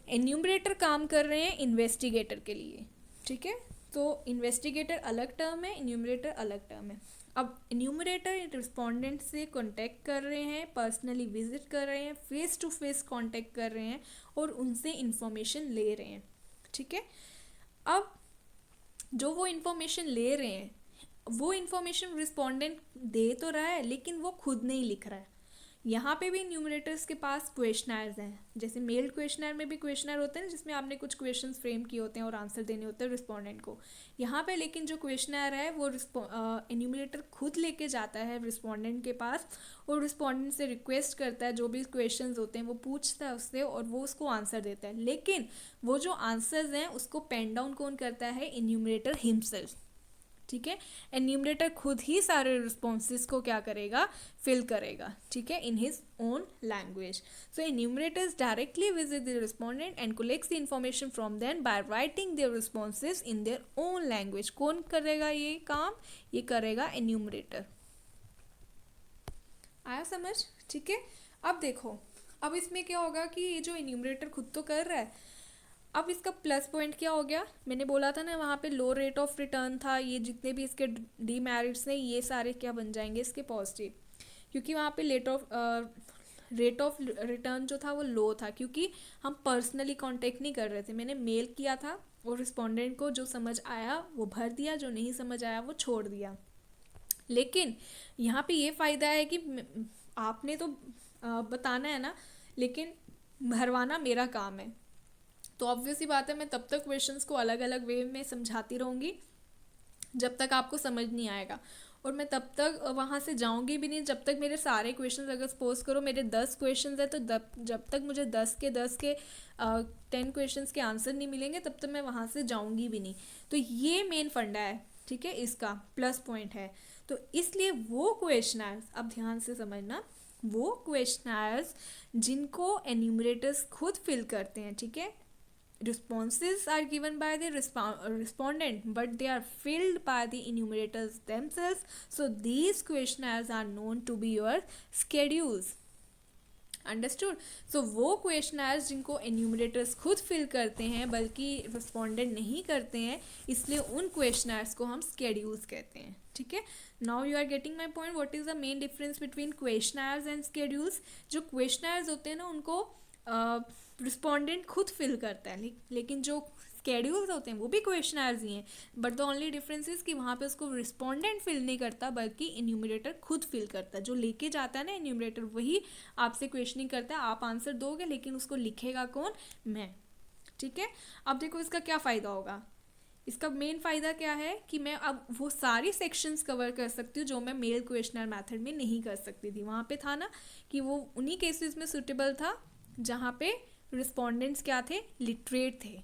एन्यूमरेटर काम कर रहे हैं इन्वेस्टिगेटर के लिए, ठीक है, तो इन्वेस्टिगेटर अलग टर्म है, इन्यूमरेटर अलग टर्म है। अब इन्यूमरेटर रिस्पोंडेंट से कांटेक्ट कर रहे हैं, पर्सनली विजिट कर रहे हैं, फेस टू फेस कांटेक्ट कर रहे हैं और उनसे इंफॉर्मेशन ले रहे हैं, ठीक है। अब जो वो इंफॉर्मेशन ले रहे हैं वो इंफॉर्मेशन रिस्पोंडेंट दे तो रहा है लेकिन वो खुद नहीं लिख रहा है। यहाँ पे भी न्यूमरेटर्स के पास क्वेश्चनर्स हैं, जैसे मेल क्वेश्चनर में भी क्वेश्चनर होते हैं जिसमें आपने कुछ क्वेश्चंस फ्रेम किए होते हैं और आंसर देने होते हैं रिस्पोंडेंट को। यहाँ पे लेकिन जो क्वेश्चनर है वो एन्यूमरेटर खुद लेके जाता है रिस्पोंडेंट के पास और रिस्पोंडेंट से रिक्वेस्ट करता है, जो भी क्वेश्चंस होते हैं वो पूछता है उससे और वो उसको आंसर देता है, लेकिन वो जो आंसर्स हैं उसको पेन डाउन कौन करता है, एन्यूमरेटर हिमसेल्फ, ठीक है। एन्यूमरेटर खुद ही सारे रिस्पॉन्सेज को क्या करेगा, फिल करेगा, ठीक है, in his own language. So enumerators directly visit the respondent and collects the information from them by writing their responses in their own language. कौन करेगा ये काम, ये करेगा एन्यूमरेटर। आया समझ, ठीक है। अब देखो, अब इसमें क्या होगा कि ये जो एन्यूमरेटर खुद तो कर रहा है, अब इसका प्लस पॉइंट क्या हो गया, मैंने बोला था ना वहाँ पे लो रेट ऑफ रिटर्न था, ये जितने भी इसके डीमेरिट्स हैं ये सारे क्या बन जाएंगे इसके पॉजिटिव, क्योंकि वहाँ पे रेट ऑफ रिटर्न जो था वो लो था क्योंकि हम पर्सनली कांटेक्ट नहीं कर रहे थे। मैंने मेल किया था और रिस्पोंडेंट को जो समझ आया वो भर दिया, जो नहीं समझ आया वो छोड़ दिया। लेकिन यहाँ पे ये फ़ायदा है कि आपने तो बताना है ना, लेकिन भरवाना मेरा काम है, तो ऑब्वियसली बात है मैं तब तक क्वेश्चंस को अलग अलग वे में समझाती रहूँगी जब तक आपको समझ नहीं आएगा, और मैं तब तक वहाँ से जाऊँगी भी नहीं जब तक मेरे सारे क्वेश्चंस, अगर सपोज करो मेरे 10 क्वेश्चंस है तो जब तक मुझे 10 के 10 क्वेश्चंस के आंसर नहीं मिलेंगे तब तक मैं वहाँ से जाऊँगी भी नहीं। तो ये मेन फंडा है, ठीक है, इसका प्लस पॉइंट है। तो इसलिए वो क्वेश्चनर्स, अब ध्यान से समझना, वो क्वेश्चनर्स जिनको एन्यूमरेटर्स खुद फिल करते हैं, ठीक है, responses are given by the respondent but they are filled by the enumerators themselves, so these questionnaires are known to be your schedules, understood. So वो क्वेश्चनर्स जिनको एन्यूमरेटर्स खुद फिल करते हैं बल्कि रिस्पोंडेंट नहीं करते हैं, इसलिए उन क्वेश्चनर्स को हम स्केड्यूल्स कहते हैं, ठीक है। Now you are getting my point, what is the main difference between questionnaires and schedules. जो क्वेश्चनर्स होते हैं ना उनको रिस्पोंडेंट खुद फिल करता है, लेकिन जो स्केड्यूल्स होते हैं वो भी क्वेश्चनर्स ही हैं, but the only difference is कि वहाँ पे उसको रिस्पोंडेंट फिल नहीं करता बल्कि एन्यूमरेटर खुद फिल करता है। जो लेके जाता है ना एन्यूमरेटर वही आपसे क्वेश्चनिंग करता है, आप आंसर दोगे लेकिन उसको लिखेगा कौन, मैं, ठीक है। अब देखो इसका क्या फ़ायदा होगा, इसका मेन फ़ायदा क्या है कि मैं अब वो सारी सेक्शंस कवर कर सकती हूँ जो मैं मेल क्वेश्चनर मेथड में नहीं कर सकती थी। वहाँ पे था ना कि वो उन्हीं केसेस में सूटेबल था जहाँ पे रिस्पोंडेंट्स क्या थे, लिटरेट थे,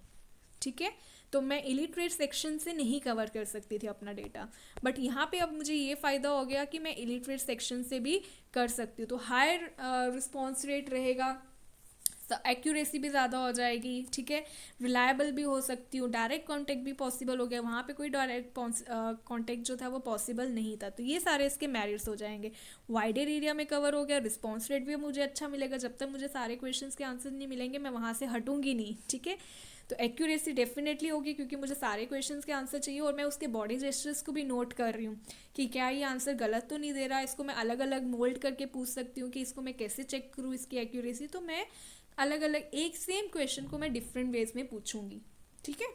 ठीक है, तो मैं इलिटरेट सेक्शन से नहीं कवर कर सकती थी अपना डेटा, बट यहाँ पे अब मुझे ये फ़ायदा हो गया कि मैं इलिटरेट सेक्शन से भी कर सकती हूँ, तो हायर रिस्पॉन्स रेट रहेगा, एक्यूरेसी भी ज़्यादा हो जाएगी, ठीक है, रिलायबल भी हो सकती हूँ, डायरेक्ट कांटेक्ट भी पॉसिबल हो गया, वहाँ पे कोई डायरेक्ट कांटेक्ट जो था वो पॉसिबल नहीं था, तो ये सारे इसके मेरिट्स हो जाएंगे। वाइडर एरिया में कवर हो गया, रिस्पॉन्स रेट भी मुझे अच्छा मिलेगा, जब तक मुझे सारे क्वेश्चंस के आंसर नहीं मिलेंगे मैं वहाँ से हटूंगी नहीं, ठीक है। तो एक्यूरेसी डेफिनेटली होगी क्योंकि मुझे सारे क्वेश्चंस के आंसर चाहिए और मैं उसके बॉडी जेस्चर्स को भी नोट कर रही हूँ कि क्या ये आंसर गलत तो नहीं दे रहा, इसको मैं अलग अलग मोल्ड करके पूछ सकती हूँ कि इसको मैं कैसे चेक करूँ इसकी एक्यूरेसी, तो मैं अलग अलग एक सेम क्वेश्चन को मैं डिफरेंट वेज में पूछूंगी, ठीक है।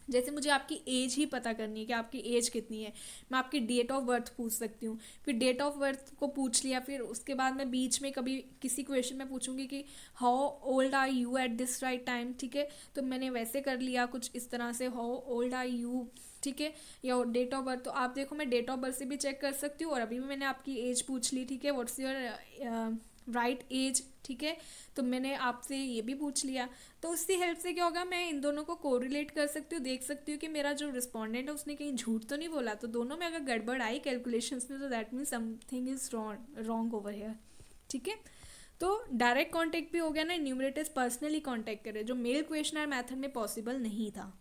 जैसे मुझे आपकी एज ही पता करनी है कि आपकी एज कितनी है, मैं आपकी डेट ऑफ बर्थ पूछ सकती हूँ, फिर डेट ऑफ बर्थ को पूछ लिया, फिर उसके बाद मैं बीच में कभी किसी क्वेश्चन में पूछूंगी कि how old are you at this right time, ठीक है, तो मैंने वैसे कर लिया कुछ इस तरह से, हाउ ओल्ड आर यू, ठीक है, या डेट ऑफ बर्थ, तो आप देखो मैं डेट ऑफ बर्थ से भी चेक कर सकती हूँ और अभी भी मैंने आपकी एज पूछ ली, ठीक है, व्हाट्स योर राइट एज, ठीक है। तो मैंने आपसे ये भी पूछ लिया, तो उसकी हेल्प से क्या होगा, मैं इन दोनों को कोरिलेट कर सकती हूँ, देख सकती हूँ कि मेरा जो रिस्पोंडेंट है उसने कहीं झूठ तो नहीं बोला। तो दोनों में अगर गड़बड़ आई कैलकुलेशंस में, तो that means something is wrong over here, ठीक है। तो डायरेक्ट कांटेक्ट भी हो गया ना, न्यूमरेटर्स पर्सनली कांटेक्ट करे, जो मेल क्वेश्चनर मेथड में पॉसिबल नहीं था,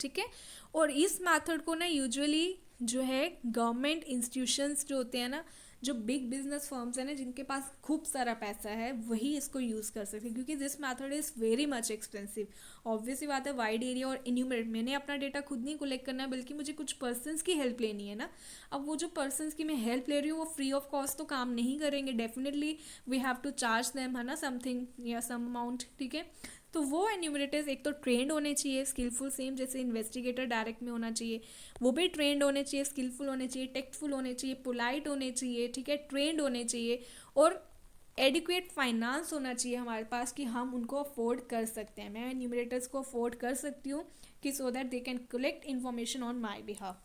ठीक है। और इस मेथड को ना यूजुअली जो है गवर्नमेंट इंस्टीट्यूशंस जो होते हैं ना, जो बिग बिजनेस फर्म्स हैं ना, जिनके पास खूब सारा पैसा है, वही इसको यूज़ कर सकते हैं, क्योंकि this method is very much expensive. Obviously बात है, वाइड एरिया और इन्यूमरेट, मैंने अपना डेटा खुद नहीं कलेक्ट करना है, बल्कि मुझे कुछ पर्सन्स की हेल्प लेनी है ना। अब वो जो पर्सन्स की मैं हेल्प ले रही हूँ, वो फ्री ऑफ कॉस्ट तो काम नहीं करेंगे, definitely we have to charge them, है ना, समथिंग या सम अमाउंट, ठीक है। तो वो एन्यूमरेटर्स एक तो ट्रेंड होने चाहिए, स्किलफुल, सेम जैसे इन्वेस्टिगेटर डायरेक्ट में होना चाहिए, वो भी ट्रेंड होने चाहिए, स्किलफुल होने चाहिए, टेक्टफुल होने चाहिए, पोलाइट होने चाहिए, ठीक है, ट्रेंड होने चाहिए, और एडिक्वेट फाइनेंस होना चाहिए हमारे पास कि हम उनको अफोर्ड कर सकते हैं। मैं एन्यूमरेटर्स को अफोर्ड कर सकती हूँ कि so that they can collect information on my behalf,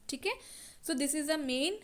ठीक है। So this is the main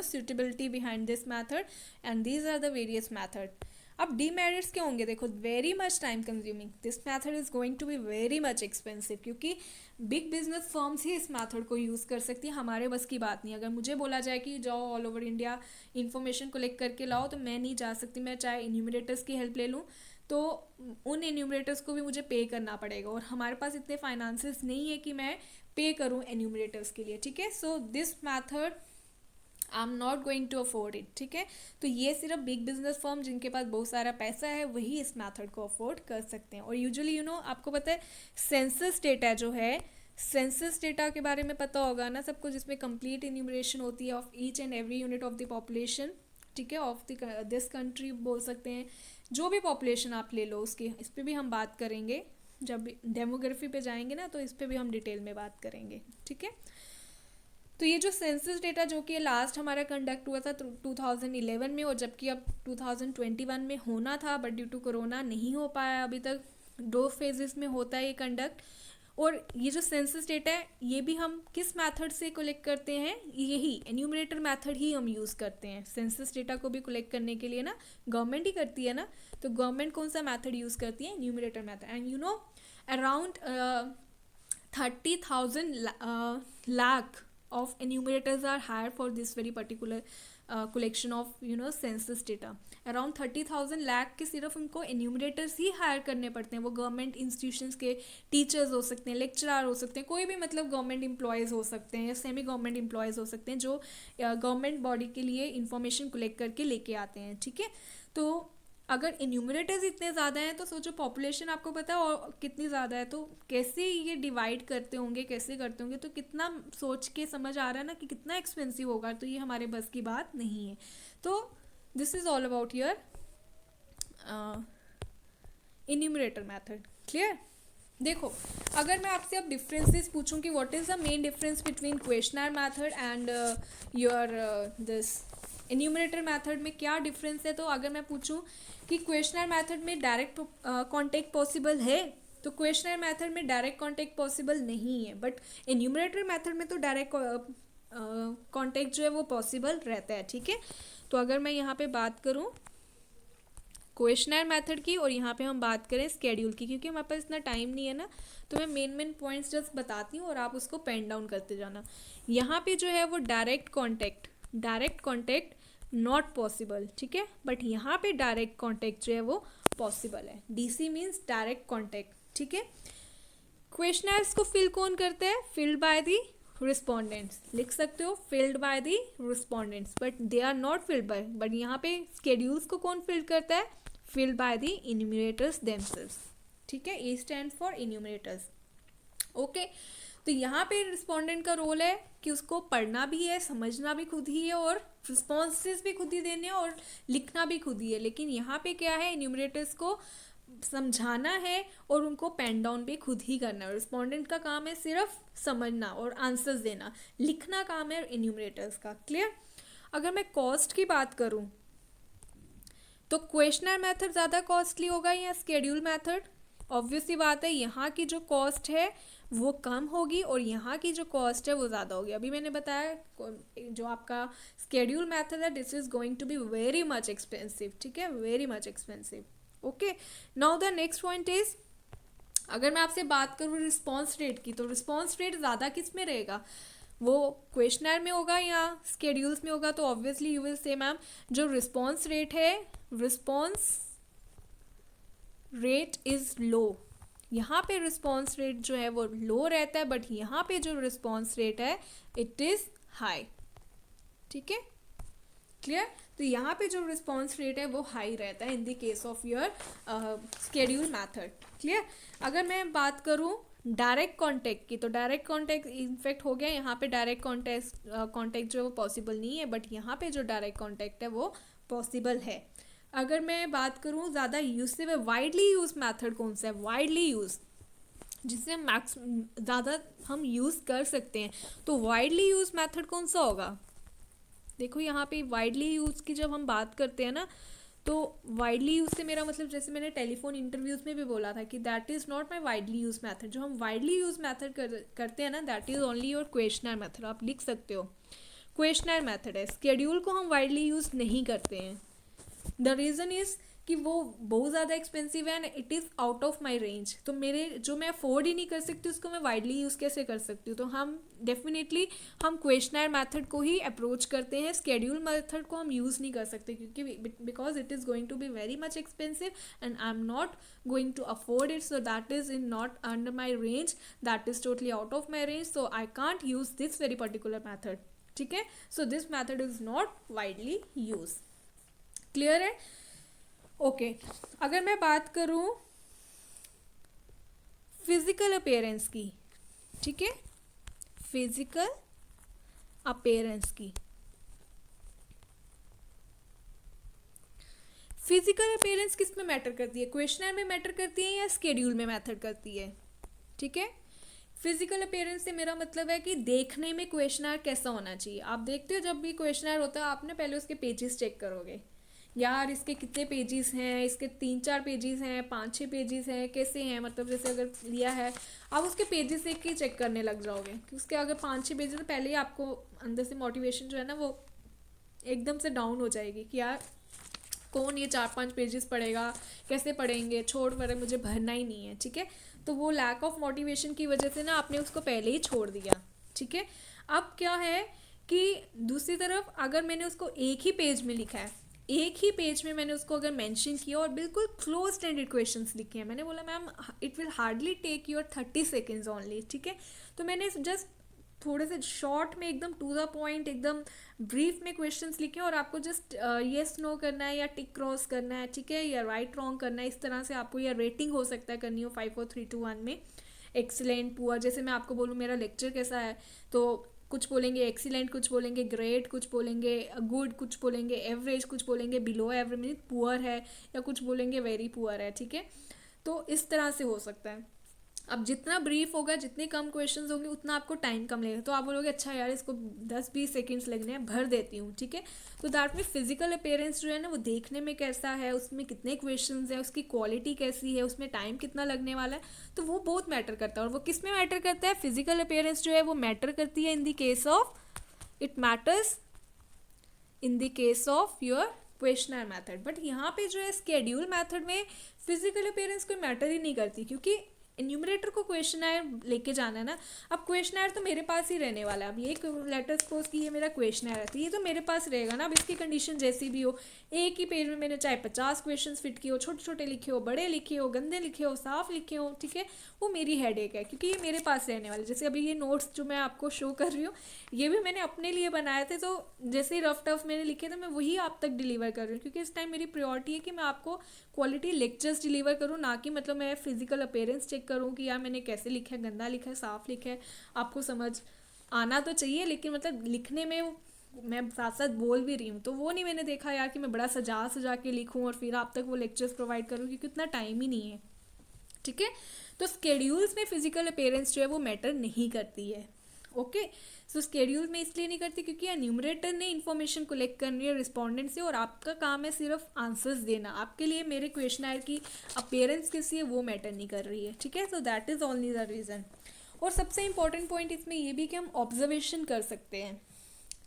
suitability behind this method, and these are the various method. अब डीमेरिट्स क्या होंगे, देखो, very much time consuming, this method is going to be very much expensive, क्योंकि big business firms ही इस method को use कर सकती है, हमारे बस की बात नहीं। अगर मुझे बोला जाए कि जाओ all over India information collect करके लाओ, तो मैं नहीं जा सकती। मैं चाहे इन्यूमरेटर्स की हेल्प ले लूँ, तो उन इन्यूमरेटर्स को भी मुझे पे करना पड़ेगा, और हमारे पास इतने फाइनेंसेस नहीं है कि मैं पे करूँ एन्यूमरेटर्स के लिए, ठीक है। So this method I am not going to afford it, ठीक है। तो ये सिर्फ बिग बिजनेस फर्म जिनके पास बहुत सारा पैसा है, वही इस मैथड को अफोर्ड कर सकते हैं। और यूजुअली आपको पता है, सेंसस डेटा जो है, सेंसस डेटा के बारे में पता होगा ना सबको, जिसमें कंप्लीट इन्यूमरेशन होती है of each and every unit of the population, ठीक है, ऑफ दिस कंट्री बोल सकते हैं, जो भी पॉपुलेशन आप ले लो उसकी। इस पर भी हम बात करेंगे जब डेमोग्राफी पे जाएंगे ना, तो इस पर भी हम डिटेल में बात करेंगे, ठीक है। तो ये जो सेंसस डेटा जो कि लास्ट हमारा कंडक्ट हुआ था 2011 में, और जबकि अब 2021 में होना था, बट ड्यू टू कोरोना नहीं हो पाया अभी तक। 2 फेजेस में होता है ये कंडक्ट। और ये जो सेंसस डेटा है, ये भी हम किस मेथड से कलेक्ट करते हैं, यही एन्यूमरेटर मेथड ही हम यूज़ करते हैं। सेंसस डेटा को भी कलेक्ट करने के लिए ना गवर्नमेंट ही करती है ना, तो गवर्नमेंट कौन सा मेथड यूज़ करती है, enumerator method. And around 30,000 lakh of enumerators are hired for this very particular collection of census data. Around 30,000 lakh के सिर्फ उनको enumerators ही हायर करने पड़ते हैं। वो गवर्नमेंट इंस्टीट्यूशंस के टीचर्स हो सकते हैं, लेक्चरर हो सकते हैं, कोई भी मतलब गवर्नमेंट एम्प्लॉयज़ हो सकते हैं या सेमी गवर्नमेंट एम्प्लॉयज़ हो सकते हैं, जो गवर्नमेंट बॉडी के लिए इंफॉर्मेशन कलेक्ट करके लेके आते हैं, ठीक है। तो अगर इन्यूमरेटर्स इतने ज़्यादा हैं, तो सोचो पॉपुलेशन आपको पता है और कितनी ज़्यादा है, तो कैसे ये डिवाइड करते होंगे, कैसे करते होंगे, तो कितना सोच के समझ आ रहा है ना कि कितना एक्सपेंसिव होगा। तो ये हमारे बस की बात नहीं है। तो this is all about your enumerator method. Clear? देखो, अगर मैं आपसे अब डिफरेंसेस पूछूं कि what is the main difference between questionnaire method and your this enumerator method में क्या डिफरेंस है, तो अगर मैं पूछूं कि क्वेश्चनर मेथड में डायरेक्ट कांटेक्ट पॉसिबल है, तो क्वेश्चनर मेथड में डायरेक्ट कांटेक्ट पॉसिबल नहीं है, बट एन्यूमरेटर मेथड में तो डायरेक्ट कांटेक्ट जो है वो पॉसिबल रहता है, ठीक है। तो अगर मैं यहाँ पे बात करूँ क्वेश्चनर मेथड की, और यहाँ पे हम बात करें स्केड्यूल की, क्योंकि हमारे पास इतना टाइम नहीं है ना, तो मैं मेन पॉइंट्स जस्ट बताती हूँ और आप उसको पेन डाउन करते जाना। यहाँ पे जो है वो डायरेक्ट कॉन्टेक्ट नॉट पॉसिबल, ठीक है, बट यहाँ पे डायरेक्ट कॉन्टेक्ट जो है वो पॉसिबल है। डीसी मीन्स डायरेक्ट कॉन्टेक्ट, ठीक है। क्वेश्चनर्स को फिल कौन करते हैं, फिल्ड बाय दी रिस्पोंडेंट्स, लिख सकते हो filled by the respondents, but they are not filled by, but यहाँ पे स्केड्यूल्स को कौन फिल करता है, filled by the enumerators themselves, ठीक है। A stand for enumerators, okay. तो यहाँ पे रिस्पोंडेंट का रोल है कि उसको पढ़ना भी है, समझना भी खुद ही है, और रिस्पॉन्सेस भी खुद ही देने हैं, और लिखना भी खुद ही है। लेकिन यहाँ पे क्या है, इन्यूमरेटर्स को समझाना है और उनको पेन डाउन भी खुद ही करना है। रिस्पोंडेंट का काम है सिर्फ समझना और आंसर्स देना, लिखना काम है इन्यूमरेटर्स का। क्लियर? अगर मैं कॉस्ट की बात करूँ, तो क्वेश्चनर मेथड ज़्यादा कॉस्टली होगा या स्केड्यूल मेथड? ऑब्वियसली बात है, यहाँ की जो कॉस्ट है वो कम होगी और यहाँ की जो कॉस्ट है वो ज़्यादा होगी. अभी मैंने बताया जो आपका स्केड्यूल मेथड है this is going to be very much expensive. ठीक है, very much expensive. Okay, now the next point is, अगर मैं आपसे बात करूँ रिस्पॉन्स रेट की, तो रिस्पॉन्स रेट ज़्यादा किस में रहेगा, वो क्वेश्चनर में होगा या स्केड्यूल्स में होगा. तो obviously you will say ma'am जो रिस्पॉन्स रेट है, रिस्पॉन्स रेट इज़ लो. यहाँ पे रिस्पॉन्स रेट जो है वो लो रहता है, बट यहाँ पे जो रिस्पॉन्स रेट है इट इज़ हाई. ठीक है, क्लियर. तो यहाँ पे जो रिस्पॉन्स रेट है वो हाई रहता है in the case of your schedule method. Clear. अगर मैं बात करूँ डायरेक्ट कॉन्टैक्ट की, तो डायरेक्ट कॉन्टैक्ट इनफेक्ट हो गया, यहाँ पे डायरेक्ट कॉन्टैक्ट जो है वो पॉसिबल नहीं है, बट यहाँ पे जो डायरेक्ट कॉन्टैक्ट है वो पॉसिबल है. अगर मैं बात करूँ ज़्यादा यूज से, वाइडली यूज मैथड कौन सा है, वाइडली यूज जिससे मैक्स ज़्यादा हम यूज़ कर सकते हैं, तो वाइडली यूज मैथड कौन सा होगा. देखो यहाँ पे वाइडली यूज़ की जब हम बात करते हैं ना, तो वाइडली यूज़ से मेरा मतलब, जैसे मैंने टेलीफोन इंटरव्यूज़ में भी बोला था कि that is not my widely use method. जो हम वाइडली यूज मैथड करते हैं ना, that is only your questionnaire method. आप लिख सकते हो क्वेश्चनर मैथड है. स्केड्यूल को हम वाइडली यूज़ नहीं करते हैं. द रीज़न इज़ कि वो बहुत ज़्यादा एक्सपेंसिव है and it is out of my range. तो मेरे जो मैं अफोर्ड ही नहीं कर सकती उसको मैं वाइडली यूज़ कैसे कर सकती हूँ. तो हम डेफिनेटली हम क्वेश्चनर मैथड को ही अप्रोच करते हैं. स्केड्यूल मैथड को हम यूज़ नहीं कर सकते क्योंकि because it is going to be very much expensive and I am not going to afford it. So that is in not under my range, that is totally out of my range. So I can't use this very particular method. ठीक है, so this method is not widely use. Clear है. Okay, अगर मैं बात करूं physical appearance की, ठीक है, फिजिकल अपीयरेंस की, फिजिकल अपीयरेंस किस में मैटर करती है, क्वेश्चनर में मैटर करती है या स्केड्यूल में मैटर करती है. ठीक है, फिजिकल अपीयरेंस से मेरा मतलब है कि देखने में क्वेश्चनर कैसा होना चाहिए. आप देखते हो जब भी क्वेश्चनर होता है आपने पहले उसके पेजेस चेक करोगे, यार इसके कितने पेजेस हैं, इसके 3-4 पेजेस हैं, 5-6 पेजेस हैं, कैसे हैं, मतलब जैसे अगर लिया है आप उसके पेजेस देख के चेक करने लग जाओगे कि उसके अगर 5-6 पेजेस तो पहले ही आपको अंदर से मोटिवेशन जो है ना वो एकदम से डाउन हो जाएगी कि यार कौन ये 4-5 पेजेस पढ़ेगा, कैसे पढ़ेंगे, छोड़ पड़े, मुझे भरना ही नहीं है. ठीक है, तो वो लैक ऑफ मोटिवेशन की वजह से ना आपने उसको पहले ही छोड़ दिया. ठीक है, अब क्या है कि दूसरी तरफ अगर मैंने उसको एक ही पेज में लिखा है, एक ही पेज में मैंने उसको अगर मेंशन किया और बिल्कुल क्लोज एंडेड क्वेश्चंस लिखे हैं, मैंने बोला ma'am it will hardly take your 30 seconds only. ठीक है, तो मैंने जस्ट थोड़े से शॉर्ट में एकदम टू द पॉइंट एकदम ब्रीफ में क्वेश्चंस लिखे और आपको जस्ट येस नो करना है या टिक क्रॉस करना है. ठीक है, या राइट रॉन्ग करना है. इस तरह से आपको या रेटिंग हो सकता है करनी हो 5 4 3 2 1 में, एक्सीलेंट, पुअर. जैसे मैं आपको बोलूँ मेरा लेक्चर कैसा है, तो कुछ बोलेंगे एक्सीलेंट, कुछ बोलेंगे ग्रेट, कुछ बोलेंगे गुड, कुछ बोलेंगे एवरेज, कुछ बोलेंगे बिलो एवरेज मीन पुअर है, या कुछ बोलेंगे वेरी पुअर है. ठीक है, तो इस तरह से हो सकता है. अब जितना ब्रीफ होगा, जितने कम क्वेश्चंस होंगे उतना आपको टाइम कम लगेगा. तो आप बोलोगे अच्छा यार इसको 10-20 सेकेंड्स लगने हैं, भर देती हूँ. ठीक है, तो दैट में फिजिकल अपीयरेंस जो है ना वो देखने में कैसा है, उसमें कितने क्वेश्चंस हैं, उसकी क्वालिटी कैसी है, उसमें टाइम कितना लगने वाला है, तो वो बहुत मैटर करता है. और वो किस में मैटर करता है, फिजिकल अपीयरेंस जो है वो मैटर करती है in the case of, it matters in the case of your questionnaire method. But यहाँ पे जो है स्केड्यूल मैथड में फिजिकल अपीयरेंस कोई मैटर ही नहीं करती क्योंकि न्यूमरेटर को क्वेश्चनर लेके जाना है ना. अब क्वेश्चनर तो मेरे पास ही रहने वाला है. अब ये लेटर सपोज कि ये मेरा क्वेश्चनर है तो ये तो मेरे पास रहेगा ना. अब इसकी कंडीशन जैसी भी हो, एक ही पेज में मैंने चाहे 50 क्वेश्चन फिट किए हो, छोटे छोटे लिखे हो, बड़े लिखे हो, गंदे लिखे हो, साफ लिखे हो, ठीक है, वो मेरी हेडेक है क्योंकि ये मेरे पास रहने वाले. जैसे अभी ये नोट्स जो मैं आपको शो कर रही हूँ ये भी मैंने अपने लिए बनाए थे, तो जैसे ही रफ टफ मैंने लिखे थे मैं वही आप तक डिलीवर कर रही हूँ क्योंकि इस टाइम मेरी प्रायोरिटी है कि मैं आपको क्वालिटी लेक्चर्स डिलीवर करूँ, ना कि मतलब मैं फिजिकल अपीयरेंस चेक करूँ कि यार मैंने कैसे लिखा है, गंदा लिखा है, साफ लिखा है. आपको समझ आना तो चाहिए लेकिन मतलब लिखने में मैं साथ साथ बोल भी रही हूँ तो वो नहीं मैंने देखा यार कि मैं बड़ा सजा सजा के लिखूँ और फिर आप तक वो लेक्चर्स प्रोवाइड करूँ क्योंकि उतना टाइम ही नहीं है. ठीक है, तो स्केड्यूल्स में फिजिकल अपीयरेंस जो है वो मैटर नहीं करती है. ओके, सो स्केड्यूल में इसलिए नहीं करती क्योंकि न्यूमरेटर ने इन्फॉर्मेशन कलेक्ट करनी है रिस्पोंडेंट से और आपका काम है सिर्फ आंसर्स देना. आपके लिए मेरे क्वेश्चनर की अपीयरेंस कैसी है वो मैटर नहीं कर रही है. ठीक है, so that is only the reason. और सबसे इम्पोर्टेंट पॉइंट इसमें ये भी कि हम ऑब्जर्वेशन कर सकते हैं,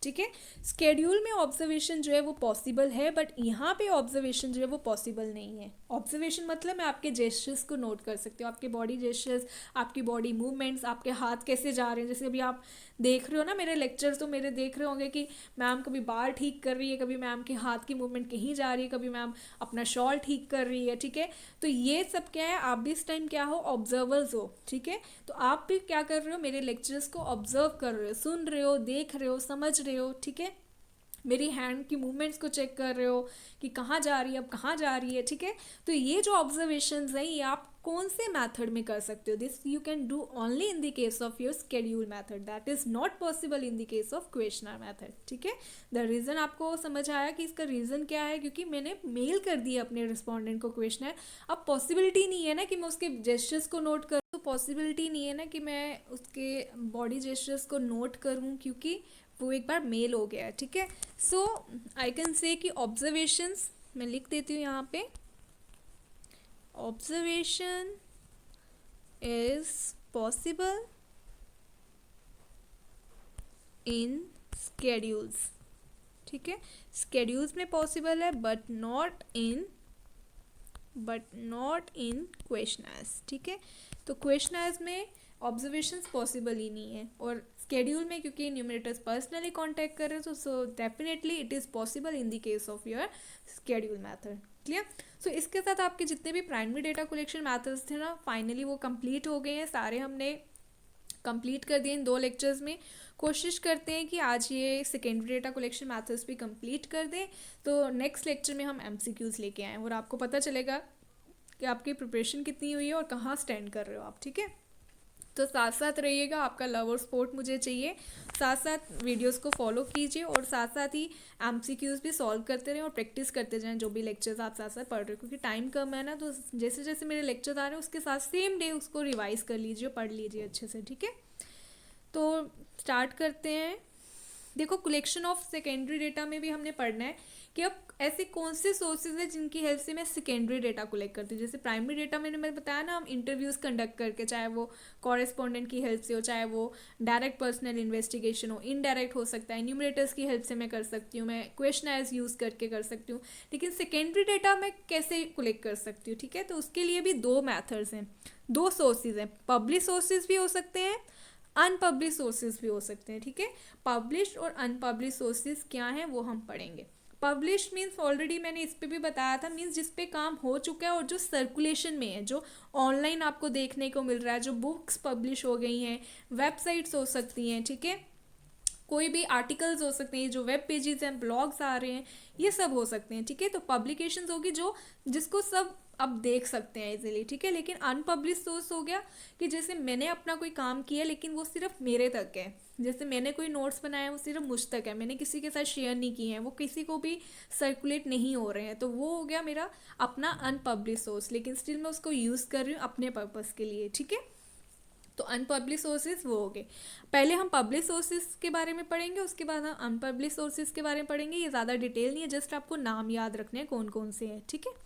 ठीक है। स्केड्यूल में ऑब्जर्वेशन जो है वो पॉसिबल है, बट यहाँ पे ऑब्जर्वेशन जो है वो पॉसिबल नहीं है। ऑब्जर्वेशन मतलब मैं आपके जेस्चर्स को नोट कर सकती हूँ, आपके बॉडी जेस्चर्स, आपकी बॉडी मूवमेंट्स, आपके हाथ कैसे जा रहे हैं। जैसे अभी आप देख रहे हो ना मेरे लेक्चर्स, तो मेरे देख रहे होंगे कि मैम कभी बाल ठीक कर रही है, कभी मैम के हाथ की मूवमेंट कहीं जा रही है, कभी मैम अपना शॉल ठीक कर रही है, ठीक है। तो ये सब क्या है, आप भी इस टाइम क्या हो, ऑब्जर्वर्स हो, ठीक है। तो आप भी क्या कर रहे हो, मेरे लेक्चर्स को ऑब्जर्व कर रहे हो, सुन रहे हो, देख रहे हो, समझ रहे हो, ठीक है। मेरी हैंड की मूवमेंट्स को चेक कर रहे हो कि कहाँ जा रही है, अब कहाँ जा रही है, ठीक है। तो ये जो ऑब्जर्वेशंस हैं ये आप कौन से मेथड में कर सकते हो, this you can do only in the case of your schedule method, that is not possible in the case of questionnaire method, ठीक है। द रीज़न आपको समझ आया कि इसका रीज़न क्या है, क्योंकि मैंने मेल कर दिया अपने रिस्पॉन्डेंट को क्वेश्चनर। अब पॉसिबिलिटी नहीं है ना कि मैं उसके जेस्चर्स को नोट करूँ, तो पॉसिबिलिटी नहीं है ना कि मैं उसके बॉडी जेस्चर्स को नोट करूँ, क्योंकि वो एक बार मेल हो गया है, ठीक है। सो आई कैन से कि ऑब्जर्वेशंस मैं लिख देती हूँ यहाँ पे, observation is possible in schedules, ठीक है। स्केड्यूल्स में पॉसिबल है बट नॉट इन क्वेश्चनर्स, ठीक है। तो क्वेश्चनर्स में ऑब्जर्वेशंस पॉसिबल ही नहीं है, और स्केड्यूल में क्योंकि न्यूमरेटर्स पर्सनली कांटेक्ट कर रहे हैं, तो so definitely it is possible in the case of your schedule method, clear. So इसके साथ आपके जितने भी प्राइमरी डेटा कलेक्शन मेथड्स थे ना, फाइनली वो कंप्लीट हो गए हैं, सारे हमने कंप्लीट कर दिए इन 2 लेक्चर्स में। कोशिश करते हैं कि आज ये सेकेंडरी डेटा कलेक्शन मेथड्स भी कंप्लीट कर दें, तो नेक्स्ट लेक्चर में हम एमसीक्यूज लेके आएँ और आपको पता चलेगा कि आपकी प्रिपरेशन कितनी हुई है और कहाँ स्टैंड कर रहे हो आप, ठीक है। तो साथ साथ रहिएगा, आपका लव और सपोर्ट मुझे चाहिए, साथ साथ वीडियोस को फॉलो कीजिए और साथ साथ ही एमसीक्यूज भी सॉल्व करते रहें और प्रैक्टिस करते जाएं जो भी लेक्चर्स आप साथ साथ पढ़ रहे हो, क्योंकि टाइम कम है ना। तो जैसे जैसे मेरे लेक्चर्स आ रहे हैं उसके साथ सेम डे उसको रिवाइज कर लीजिए, पढ़ लीजिए अच्छे से, ठीक है। तो स्टार्ट करते हैं। देखो, कलेक्शन ऑफ सेकेंडरी डेटा में भी हमने पढ़ना है कि अब ऐसे कौन से सोर्सेज है जिनकी हेल्प से मैं सेकेंडरी डेटा कलेक्ट करती हूँ। जैसे प्राइमरी डेटा मैंने बताया ना, हम इंटरव्यूज़ कंडक्ट करके, चाहे वो कॉरेस्पॉन्डेंट की हेल्प से हो, चाहे वो डायरेक्ट पर्सनल इन्वेस्टिगेशन हो, इनडायरेक्ट हो सकता है, न्यूमरेटर्स की हेल्प से मैं कर सकती हूँ, मैं क्वेश्चनर्स यूज़ करके कर सकती हूँ। लेकिन सेकेंडरी डेटा मैं कैसे कलेक्ट कर सकती हूँ, ठीक है। तो उसके लिए भी 2 मैथड्स हैं, 2 सोर्सेज हैं। पब्लिश सोर्सेज भी हो सकते हैं, अनपब्लिश सोर्सेज भी हो सकते हैं, ठीक है। पब्लिश और अनपब्लिश सोर्सेज क्या हैं वो हम पढ़ेंगे। पब्लिश मीन्स ऑलरेडी मैंने इस पे भी बताया था, मीन्स जिस पे काम हो चुका है और जो सर्कुलेशन में है, जो ऑनलाइन आपको देखने को मिल रहा है, जो बुक्स पब्लिश हो गई हैं, वेबसाइट्स हो सकती हैं, ठीक है, कोई भी आर्टिकल्स हो सकते हैं, जो वेब पेजेस हैं, ब्लॉग्स आ रहे हैं, ये सब हो सकते हैं, ठीक है। तो पब्लिकेशंस होगी जो जिसको सब अब देख सकते हैं इजीली, ठीक है। लेकिन अनपब्लिश सोर्स हो गया कि जैसे मैंने अपना कोई काम किया लेकिन वो सिर्फ मेरे तक है, जैसे मैंने कोई नोट्स बनाया वो सिर्फ मुझ तक है, मैंने किसी के साथ शेयर नहीं किए हैं, वो किसी को भी सर्कुलेट नहीं हो रहे हैं, तो वो हो गया मेरा अपना अनपब्लिश सोर्स, लेकिन स्टिल मैं उसको यूज़ कर रही हूँ अपने पर्पज़ के लिए, ठीक है। तो अनपब्लिश सोर्सेज वो हो गए। पहले हम पब्लिश सोर्सेज के बारे में पढ़ेंगे, उसके बाद हम अनपब्लिश सोर्सेज के बारे में पढ़ेंगे। ये ज़्यादा डिटेल नहीं है, जस्ट आपको नाम याद रखने हैं कौन कौन से हैं, ठीक है।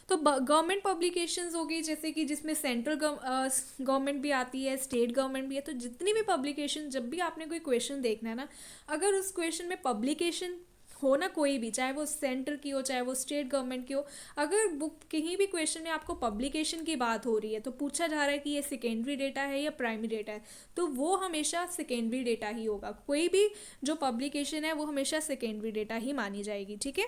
तो गवर्नमेंट पब्लिकेशंस हो गई, जैसे कि जिसमें सेंट्रल गवर्नमेंट भी आती है, स्टेट गवर्नमेंट भी है। तो जितनी भी पब्लिकेशन, जब भी आपने कोई क्वेश्चन देखना है ना, अगर उस क्वेश्चन में पब्लिकेशन हो ना, कोई भी, चाहे वो सेंटर की हो चाहे वो स्टेट गवर्नमेंट की हो, अगर बुक कहीं भी क्वेश्चन में आपको पब्लिकेशन की बात हो रही है, तो पूछा जा रहा है कि ये सेकेंडरी डेटा है या प्राइमरी डेटा है, तो वो हमेशा सेकेंडरी डेटा ही होगा। कोई भी जो पब्लिकेशन है वो हमेशा सेकेंडरी डेटा ही मानी जाएगी, ठीक है।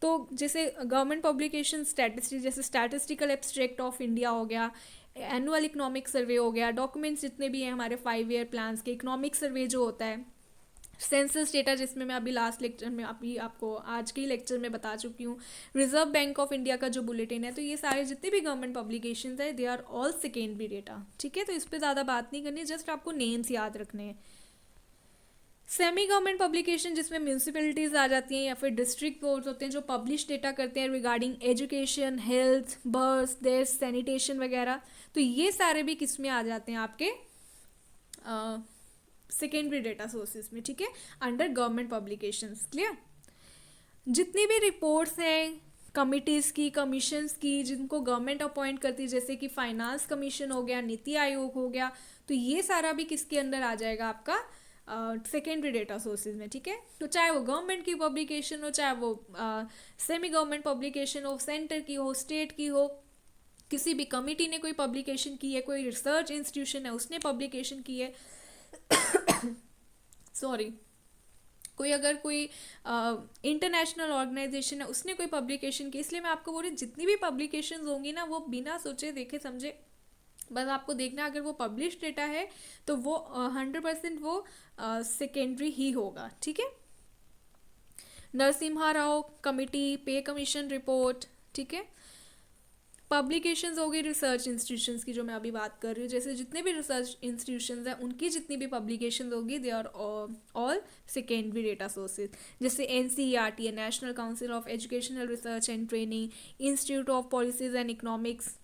तो जैसे गवर्नमेंट पब्लिकेशन स्टैटिस्टिक, जैसे स्टैटिस्टिकल एब्स्ट्रैक्ट ऑफ इंडिया हो गया, एनुअल इकोनॉमिक सर्वे हो गया, डॉक्यूमेंट्स जितने भी हैं हमारे 5 ईयर प्लान्स के, इकोनॉमिक सर्वे जो होता है, सेंसस डेटा जिसमें मैं अभी लास्ट लेक्चर में अभी आपको आज के ही लेक्चर में बता चुकी हूँ, रिजर्व बैंक ऑफ इंडिया का जो बुलेटिन है, तो ये सारे जितने भी गवर्नमेंट पब्लिकेशंस है, they are all secondary data, ठीक है। तो इस पर ज़्यादा बात नहीं करनी, जस्ट आपको नेम्स याद रखने हैं। सेमी गवर्नमेंट पब्लिकेशन जिसमें म्यूनसिपैलिटीज़ आ जाती हैं या फिर डिस्ट्रिक्ट बोर्ड्स होते हैं, जो पब्लिश डेटा करते हैं रिगार्डिंग एजुकेशन, हेल्थ, बर्थ, देश, सैनिटेशन वगैरह, तो ये सारे भी किस में आ जाते हैं आपके सेकेंडरी डेटा सोर्सेज में, ठीक है, अंडर गवर्नमेंट पब्लिकेशंस, क्लियर। जितनी भी रिपोर्ट्स हैं, कमिटीज़ की, कमीशंस की, जिनको गवर्नमेंट अपॉइंट करती है, जैसे कि फाइनेंस कमीशन हो गया, नीति आयोग हो गया, तो ये सारा भी किसके अंदर आ जाएगा आपका सेकेंडरी डेटा सोर्सेज में, ठीक है। तो चाहे वो गवर्नमेंट की पब्लिकेशन हो, चाहे वो सेमी गवर्नमेंट पब्लिकेशन हो, सेंटर की हो, स्टेट की हो, किसी भी कमिटी ने कोई पब्लिकेशन की है, कोई रिसर्च इंस्टीट्यूशन है उसने पब्लिकेशन की है सॉरी, कोई अगर कोई इंटरनेशनल ऑर्गेनाइजेशन है उसने कोई पब्लिकेशन की, इसलिए मैं आपको बोल रही हूँ जितनी भी पब्लिकेशन होंगी ना वो बिना सोचे देखे समझे बस आपको देखना, अगर वो पब्लिश डेटा है तो वो 100% वो सेकेंडरी ही होगा, ठीक है। नरसिम्हा राव कमिटी, पे कमीशन रिपोर्ट, ठीक है। पब्लिकेशंस हो गई रिसर्च इंस्टीट्यूशंस की, जो मैं अभी बात कर रही हूँ, जैसे जितने भी रिसर्च इंस्टीट्यूशंस हैं उनकी जितनी भी पब्लिकेशंस होगी they are all secondary data sources, जैसे एनसीईआरटी है, National Council of Educational Research and Training, Institute of Policies and Economics,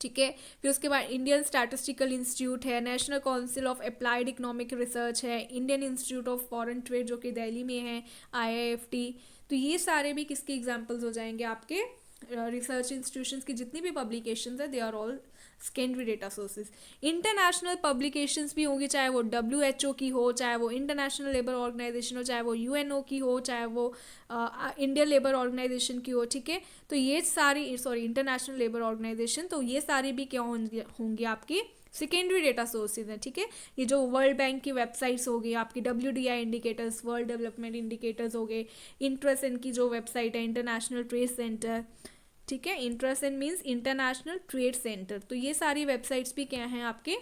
ठीक है। फिर उसके बाद इंडियन स्टैटिस्टिकल इंस्टीट्यूट है, National Council of Applied Economic Research है, Indian Institute of Foreign Trade जो कि दिल्ली में है, IIFT। तो ये सारे भी किसके एग्जाम्पल्स हो जाएंगे आपके रिसर्च इंस्टीट्यूशंस की जितनी भी पब्लिकेशंस है they are all secondary data sources. International publications भी होंगी, चाहे वो WHO की हो, चाहे वो इंटरनेशनल लेबर ऑर्गेनाइजेशन हो, चाहे वो UNO की हो, चाहे वो इंडियन लेबर ऑर्गेनाइजेशन की हो, ठीक है। तो ये सारी इंटरनेशनल लेबर ऑर्गेनाइजेशन, तो ये सारी भी क्या होंगी आपकी सेकेंडरी डेटा सोर्सेज हैं, ठीक है। ये जो वर्ल्ड बैंक की वेबसाइट्स हो गई आपकी, WDI indicators, world development indicators हो गए, इंट्रासेन की जो वेबसाइट है, इंटरनेशनल ट्रेड सेंटर, ठीक है। इंट्रासेन मीन्स इंटरनेशनल ट्रेड सेंटर। तो ये सारी वेबसाइट्स भी क्या हैं आपके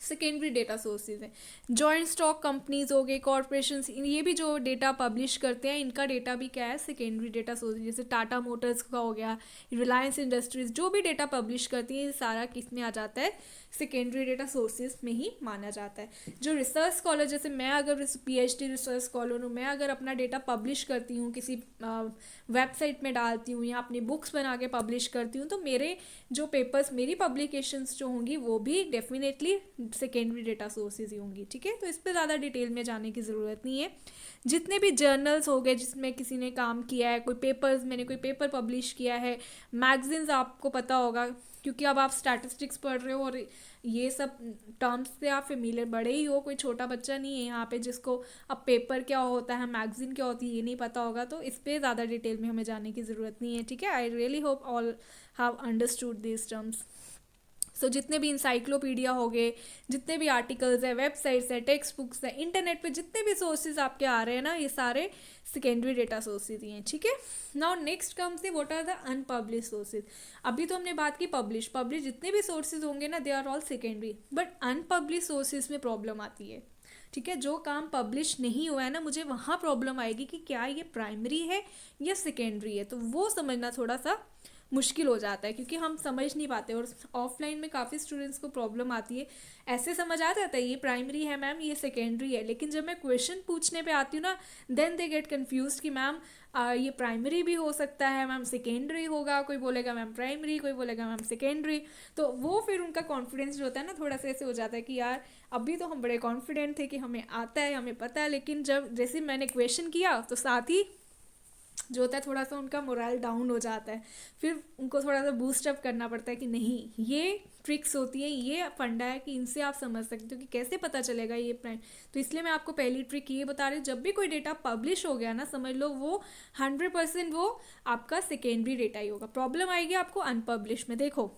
सेकेंडरी डेटा सोर्सेज हैं। जॉइंट स्टॉक कंपनीज हो गए, कॉरपोरेशन, ये भी जो डेटा पब्लिश करते हैं इनका डेटा भी क्या है सेकेंडरी डेटा सोर्सेज, जैसे टाटा मोटर्स का हो गया, रिलायंस इंडस्ट्रीज, जो भी डेटा पब्लिश करती है ये सारा किस में आ जाता है सेकेंडरी डेटा सोर्सेज में ही माना जाता है। जो रिसर्च स्कॉलर, जैसे मैं अगर PhD रिसर्च स्कॉलर हूँ, मैं अगर अपना डेटा पब्लिश करती हूँ, किसी वेबसाइट में डालती हूँ या अपनी बुक्स बना के पब्लिश करती हूँ, तो मेरे जो पेपर्स, मेरी पब्लिकेशंस जो होंगी वो भी डेफिनेटली सेकेंडरी डेटा सोर्सेज ही होंगी, ठीक है। तो इस पर ज़्यादा डिटेल में जाने की ज़रूरत नहीं है। जितने भी जर्नल्स हो गए जिसमें किसी ने काम किया है, कोई पेपर्स, मैंने कोई पेपर पब्लिश किया है, मैगजीन्स आपको पता होगा क्योंकि अब आप स्टैटिस्टिक्स पढ़ रहे हो और ये सब टर्म्स से आप फेमिलियर, बड़े ही हो, कोई छोटा बच्चा नहीं है यहाँ पे जिसको अब पेपर क्या होता है, मैगजीन क्या होती है ये नहीं पता होगा। तो इस पर ज़्यादा डिटेल में हमें जाने की ज़रूरत नहीं है, ठीक है। I really hope all have understood this terms. So जितने भी इंसाइक्लोपीडिया हो गए, जितने भी आर्टिकल्स है, वेबसाइट्स है, टेक्स्ट बुक्स है, इंटरनेट पे जितने भी सोर्सेज आपके आ रहे हैं ना, ये सारे सेकेंडरी डेटा सोर्सेज ही हैं, ठीक है। Now next comes the what are the unpublish sources. अभी तो हमने बात की पब्लिश जितने भी सोर्सेज होंगे ना they are all secondary, but unpublish sources में प्रॉब्लम आती है, ठीक है। जो काम पब्लिश नहीं हुआ है ना, मुझे वहाँ प्रॉब्लम आएगी कि क्या ये प्राइमरी है या सेकेंडरी है, तो वो समझना थोड़ा सा मुश्किल हो जाता है क्योंकि हम समझ नहीं पाते। और ऑफलाइन में काफ़ी स्टूडेंट्स को प्रॉब्लम आती है, ऐसे समझ आ जाता है ये प्राइमरी है मैम, ये सेकेंडरी है, लेकिन जब मैं क्वेश्चन पूछने पे आती हूँ ना देन दे गेट कन्फ्यूज कि मैम ये प्राइमरी भी हो सकता है, मैम सेकेंडरी होगा, कोई बोलेगा मैम प्राइमरी, कोई बोलेगा मैम सेकेंडरी। तो वो फिर उनका कॉन्फिडेंस जो होता है ना थोड़ा सा ऐसे हो जाता है कि यार अभी तो हम बड़े कॉन्फिडेंट थे कि हमें आता है, हमें पता है, लेकिन जब जैसे मैंने क्वेश्चन किया तो साथ ही जो होता है थोड़ा सा उनका मोरल डाउन हो जाता है, फिर उनको थोड़ा सा बूस्ट अप करना पड़ता है कि नहीं ये ट्रिक्स होती हैं, ये फंडा है कि इनसे आप समझ सकते हो कि कैसे पता चलेगा ये प्राइम। तो इसलिए मैं आपको पहली ट्रिक ये बता रही हूँ, जब भी कोई डेटा पब्लिश हो गया ना समझ लो वो 100% वो आपका सेकेंडरी डेटा ही होगा। प्रॉब्लम आएगी आपको अनपब्लिश में। देखो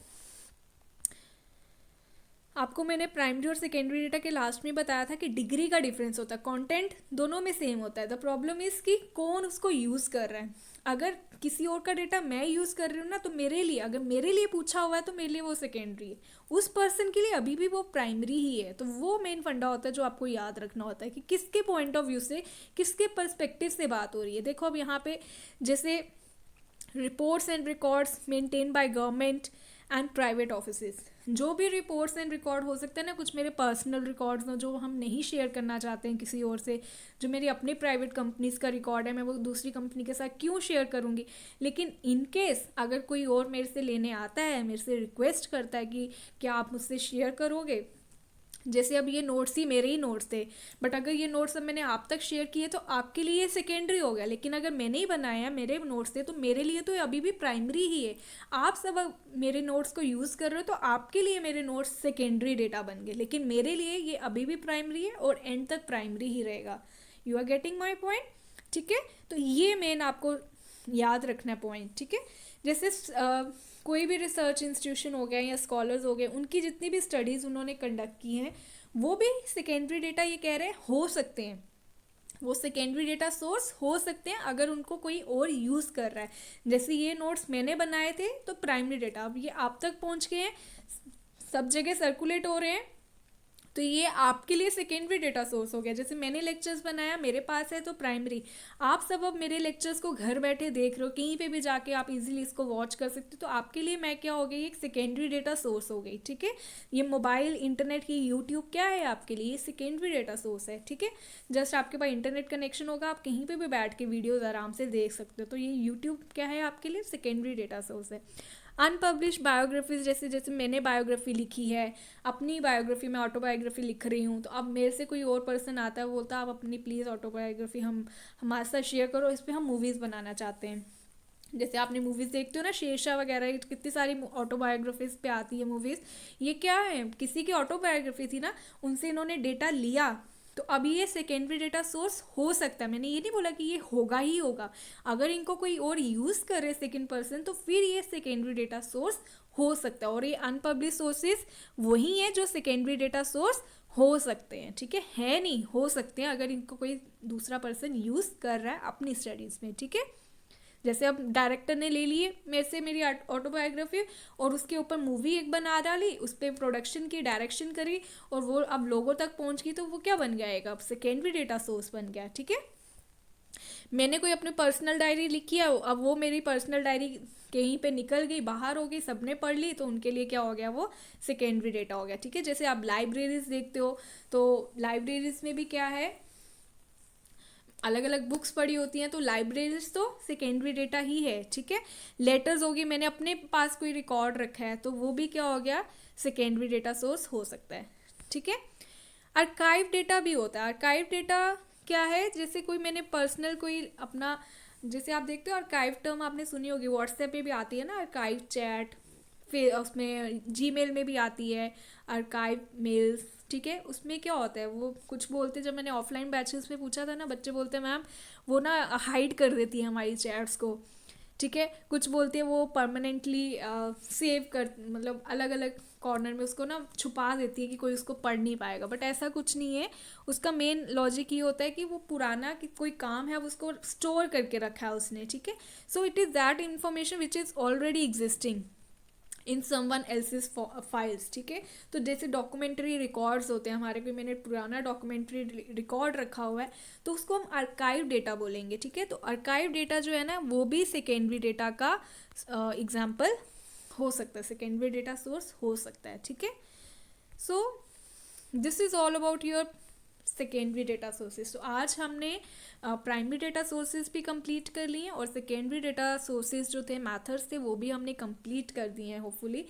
आपको मैंने प्राइमरी और सेकेंडरी डेटा के लास्ट में बताया था कि डिग्री का डिफरेंस होता है, कंटेंट दोनों में सेम होता है। द प्रॉब्लम इज़ कि कौन उसको यूज़ कर रहा है। अगर किसी और का डेटा मैं यूज़ कर रही हूँ ना, तो मेरे लिए अगर मेरे लिए पूछा हुआ है तो मेरे लिए वो सेकेंडरी है, उस पर्सन के लिए अभी भी वो प्राइमरी ही है। तो वो मेन फंडा होता है जो आपको याद रखना होता है कि किसके पॉइंट ऑफ व्यू से, किसके पर्सपेक्टिव से बात हो रही है। देखो अब यहाँ पे जैसे reports and records maintain by government and private offices, जो भी रिपोर्ट्स एंड रिकॉर्ड हो सकते हैं ना, कुछ मेरे पर्सनल रिकॉर्ड्स हो जो हम नहीं शेयर करना चाहते हैं किसी और से, जो मेरी अपनी प्राइवेट कंपनीज़ का रिकॉर्ड है मैं वो दूसरी कंपनी के साथ क्यों शेयर करूँगी। लेकिन इन केस अगर कोई और मेरे से लेने आता है, मेरे से रिक्वेस्ट करता है कि क्या आप मुझसे शेयर करोगे, जैसे अब ये नोट्स ही मेरे ही नोट्स थे, बट अगर ये नोट्स अब मैंने आप तक शेयर किए तो आपके लिए सेकेंडरी हो गया, लेकिन अगर मैंने ही बनाया, मेरे नोट्स थे, तो मेरे लिए तो ये अभी भी प्राइमरी ही है। आप सब अब मेरे नोट्स को यूज़ कर रहे हो तो आपके लिए मेरे नोट्स सेकेंडरी डेटा बन गए, लेकिन मेरे लिए ये अभी भी प्राइमरी है और एंड तक प्राइमरी ही रहेगा। You are getting my point? ठीक है, तो ये मेन आपको याद रखना है पॉइंट। ठीक है, जैसे कोई भी रिसर्च इंस्टीट्यूशन हो गया या स्कॉलर्स हो गए, उनकी जितनी भी स्टडीज़ उन्होंने कंडक्ट की हैं वो भी सेकेंडरी डेटा ये कह रहे हैं हो सकते हैं, वो सेकेंडरी डेटा सोर्स हो सकते हैं अगर उनको कोई और यूज़ कर रहा है। जैसे ये नोट्स मैंने बनाए थे तो प्राइमरी डेटा, अब ये आप तक पहुंच गए हैं, सब जगह सर्कुलेट हो रहे हैं, तो ये आपके लिए सेकेंडरी डेटा सोर्स हो गया। जैसे मैंने लेक्चर्स बनाया मेरे पास है तो प्राइमरी, आप सब अब मेरे लेक्चर्स को घर बैठे देख रहे हो, कहीं पे भी जाके आप इजीली इसको वॉच कर सकते हो, तो आपके लिए मैं क्या हो गई, एक सेकेंडरी डेटा सोर्स हो गई। ठीक है, ये मोबाइल इंटरनेट की यूट्यूब क्या है आपके लिए, सेकेंडरी डेटा सोर्स है। ठीक है, जस्ट आपके पास इंटरनेट कनेक्शन होगा, आप कहीं पर भी बैठ के वीडियोज़ आराम से देख सकते हो, तो ये यूट्यूब क्या है आपके लिए, सेकेंडरी डेटा सोर्स है। अनपब्लिश बायोग्राफीज, जैसे जैसे मैंने बायोग्राफी लिखी है, अपनी बायोग्राफी में ऑटोबायोग्राफी लिख रही हूँ, तो अब मेरे से कोई और पर्सन आता है, बोलता है आप अपनी प्लीज़ ऑटोबायोग्राफी हमारे साथ शेयर करो, इस पर हम मूवीज़ बनाना चाहते हैं। जैसे आपने मूवीज़ देखते हो ना, शेरशाह वगैरह, कितनी सारी ऑटोबायोग्राफीज पे आती है मूवीज़, ये क्या है, किसी की ऑटोबायोग्राफी थी ना, उनसे इन्होंने डेटा लिया, तो अभी ये सेकेंडरी डेटा सोर्स हो सकता है। मैंने ये नहीं बोला कि ये होगा ही होगा, अगर इनको कोई और यूज़ करे सेकेंड पर्सन तो फिर ये सेकेंडरी डेटा सोर्स हो सकता है, और ये अनपब्लिश सोर्सेज वही है जो सेकेंडरी डेटा सोर्स हो सकते हैं। ठीक है नहीं, हो सकते हैं अगर इनको कोई दूसरा पर्सन यूज़ कर रहा है अपनी स्टडीज़ में। ठीक है, जैसे अब डायरेक्टर ने ले लिए मेरे से मेरी ऑटोबायोग्राफी और उसके ऊपर मूवी एक बना डाली, उस पर प्रोडक्शन की, डायरेक्शन करी, और वो अब लोगों तक पहुंच गई, तो वो क्या बन गया, अब सेकेंडरी डेटा सोर्स बन गया। ठीक है, मैंने कोई अपनी पर्सनल डायरी लिखी है, अब वो मेरी पर्सनल डायरी कहीं पे निकल गई, बाहर हो गई, सबने पढ़ ली, तो उनके लिए क्या हो गया, वो सेकेंडरी डेटा हो गया। ठीक है, जैसे आप लाइब्रेरीज देखते हो, तो लाइब्रेरीज में भी क्या है, अलग अलग बुक्स पढ़ी होती हैं, तो लाइब्रेरीज तो सेकेंडरी डेटा ही है। ठीक है, लेटर्स होगी, मैंने अपने पास कोई रिकॉर्ड रखा है, तो वो भी क्या हो गया, सेकेंडरी डेटा सोर्स हो सकता है। ठीक है, आर्काइव डेटा भी होता है। आर्काइव डेटा क्या है, जैसे कोई मैंने पर्सनल कोई अपना, जैसे आप देखते हो आर्काइव टर्म आपने सुनी होगी, व्हाट्सएप पे भी आती है ना आर्काइव चैट, फिर उसमें जीमेल में भी आती है आर्काइव मेल्स। ठीक है, उसमें क्या होता है, वो कुछ बोलते, जब मैंने ऑफलाइन बैचेस में पूछा था ना, बच्चे बोलते हैं मैम वो ना हाइड कर देती है हमारी चैट्स को। ठीक है, कुछ बोलते हैं वो परमानेंटली सेव कर, मतलब अलग अलग कॉर्नर में उसको ना छुपा देती है कि कोई उसको पढ़ नहीं पाएगा, बट ऐसा कुछ नहीं है। उसका मेन लॉजिक ये होता है कि वो पुराना कि कोई काम है, अब उसको स्टोर करके रखा है उसने। ठीक है, so it is that information which is already existing in someone else's files. ठीक है, तो जैसे डॉक्यूमेंट्री रिकॉर्ड्स होते हैं हमारे, कोई मैंने पुराना डॉक्यूमेंट्री रिकॉर्ड रखा हुआ है, तो उसको हम आर्काइव डेटा बोलेंगे। ठीक है, तो आर्काइव डेटा जो है ना, वो भी सेकेंडरी डेटा का एग्जाम्पल हो सकता है, सेकेंडरी डेटा सोर्स हो सकता है। ठीक है, so this is all about your secondary data sources. तो आज हमने प्राइमरी डेटा सोर्सेज भी कंप्लीट कर लिए हैं, और सेकेंडरी डेटा सोर्सेज जो थे, मैथड्स थे, वो भी हमने कंप्लीट कर दिए हैं होपफुली।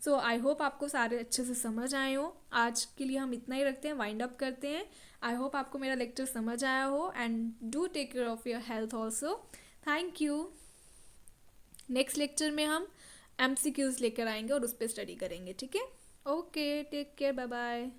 सो आई होप आपको सारे अच्छे से समझ आए हो। आज के लिए हम इतना ही रखते हैं, वाइंड अप करते हैं। आई होप आपको मेरा लेक्चर समझ आया हो, and do take care of your health also. Thank you. Next lecture में हम MCQs लेकर आएंगे और उस पर स्टडी करेंगे। ठीक है, okay, take care, bye bye.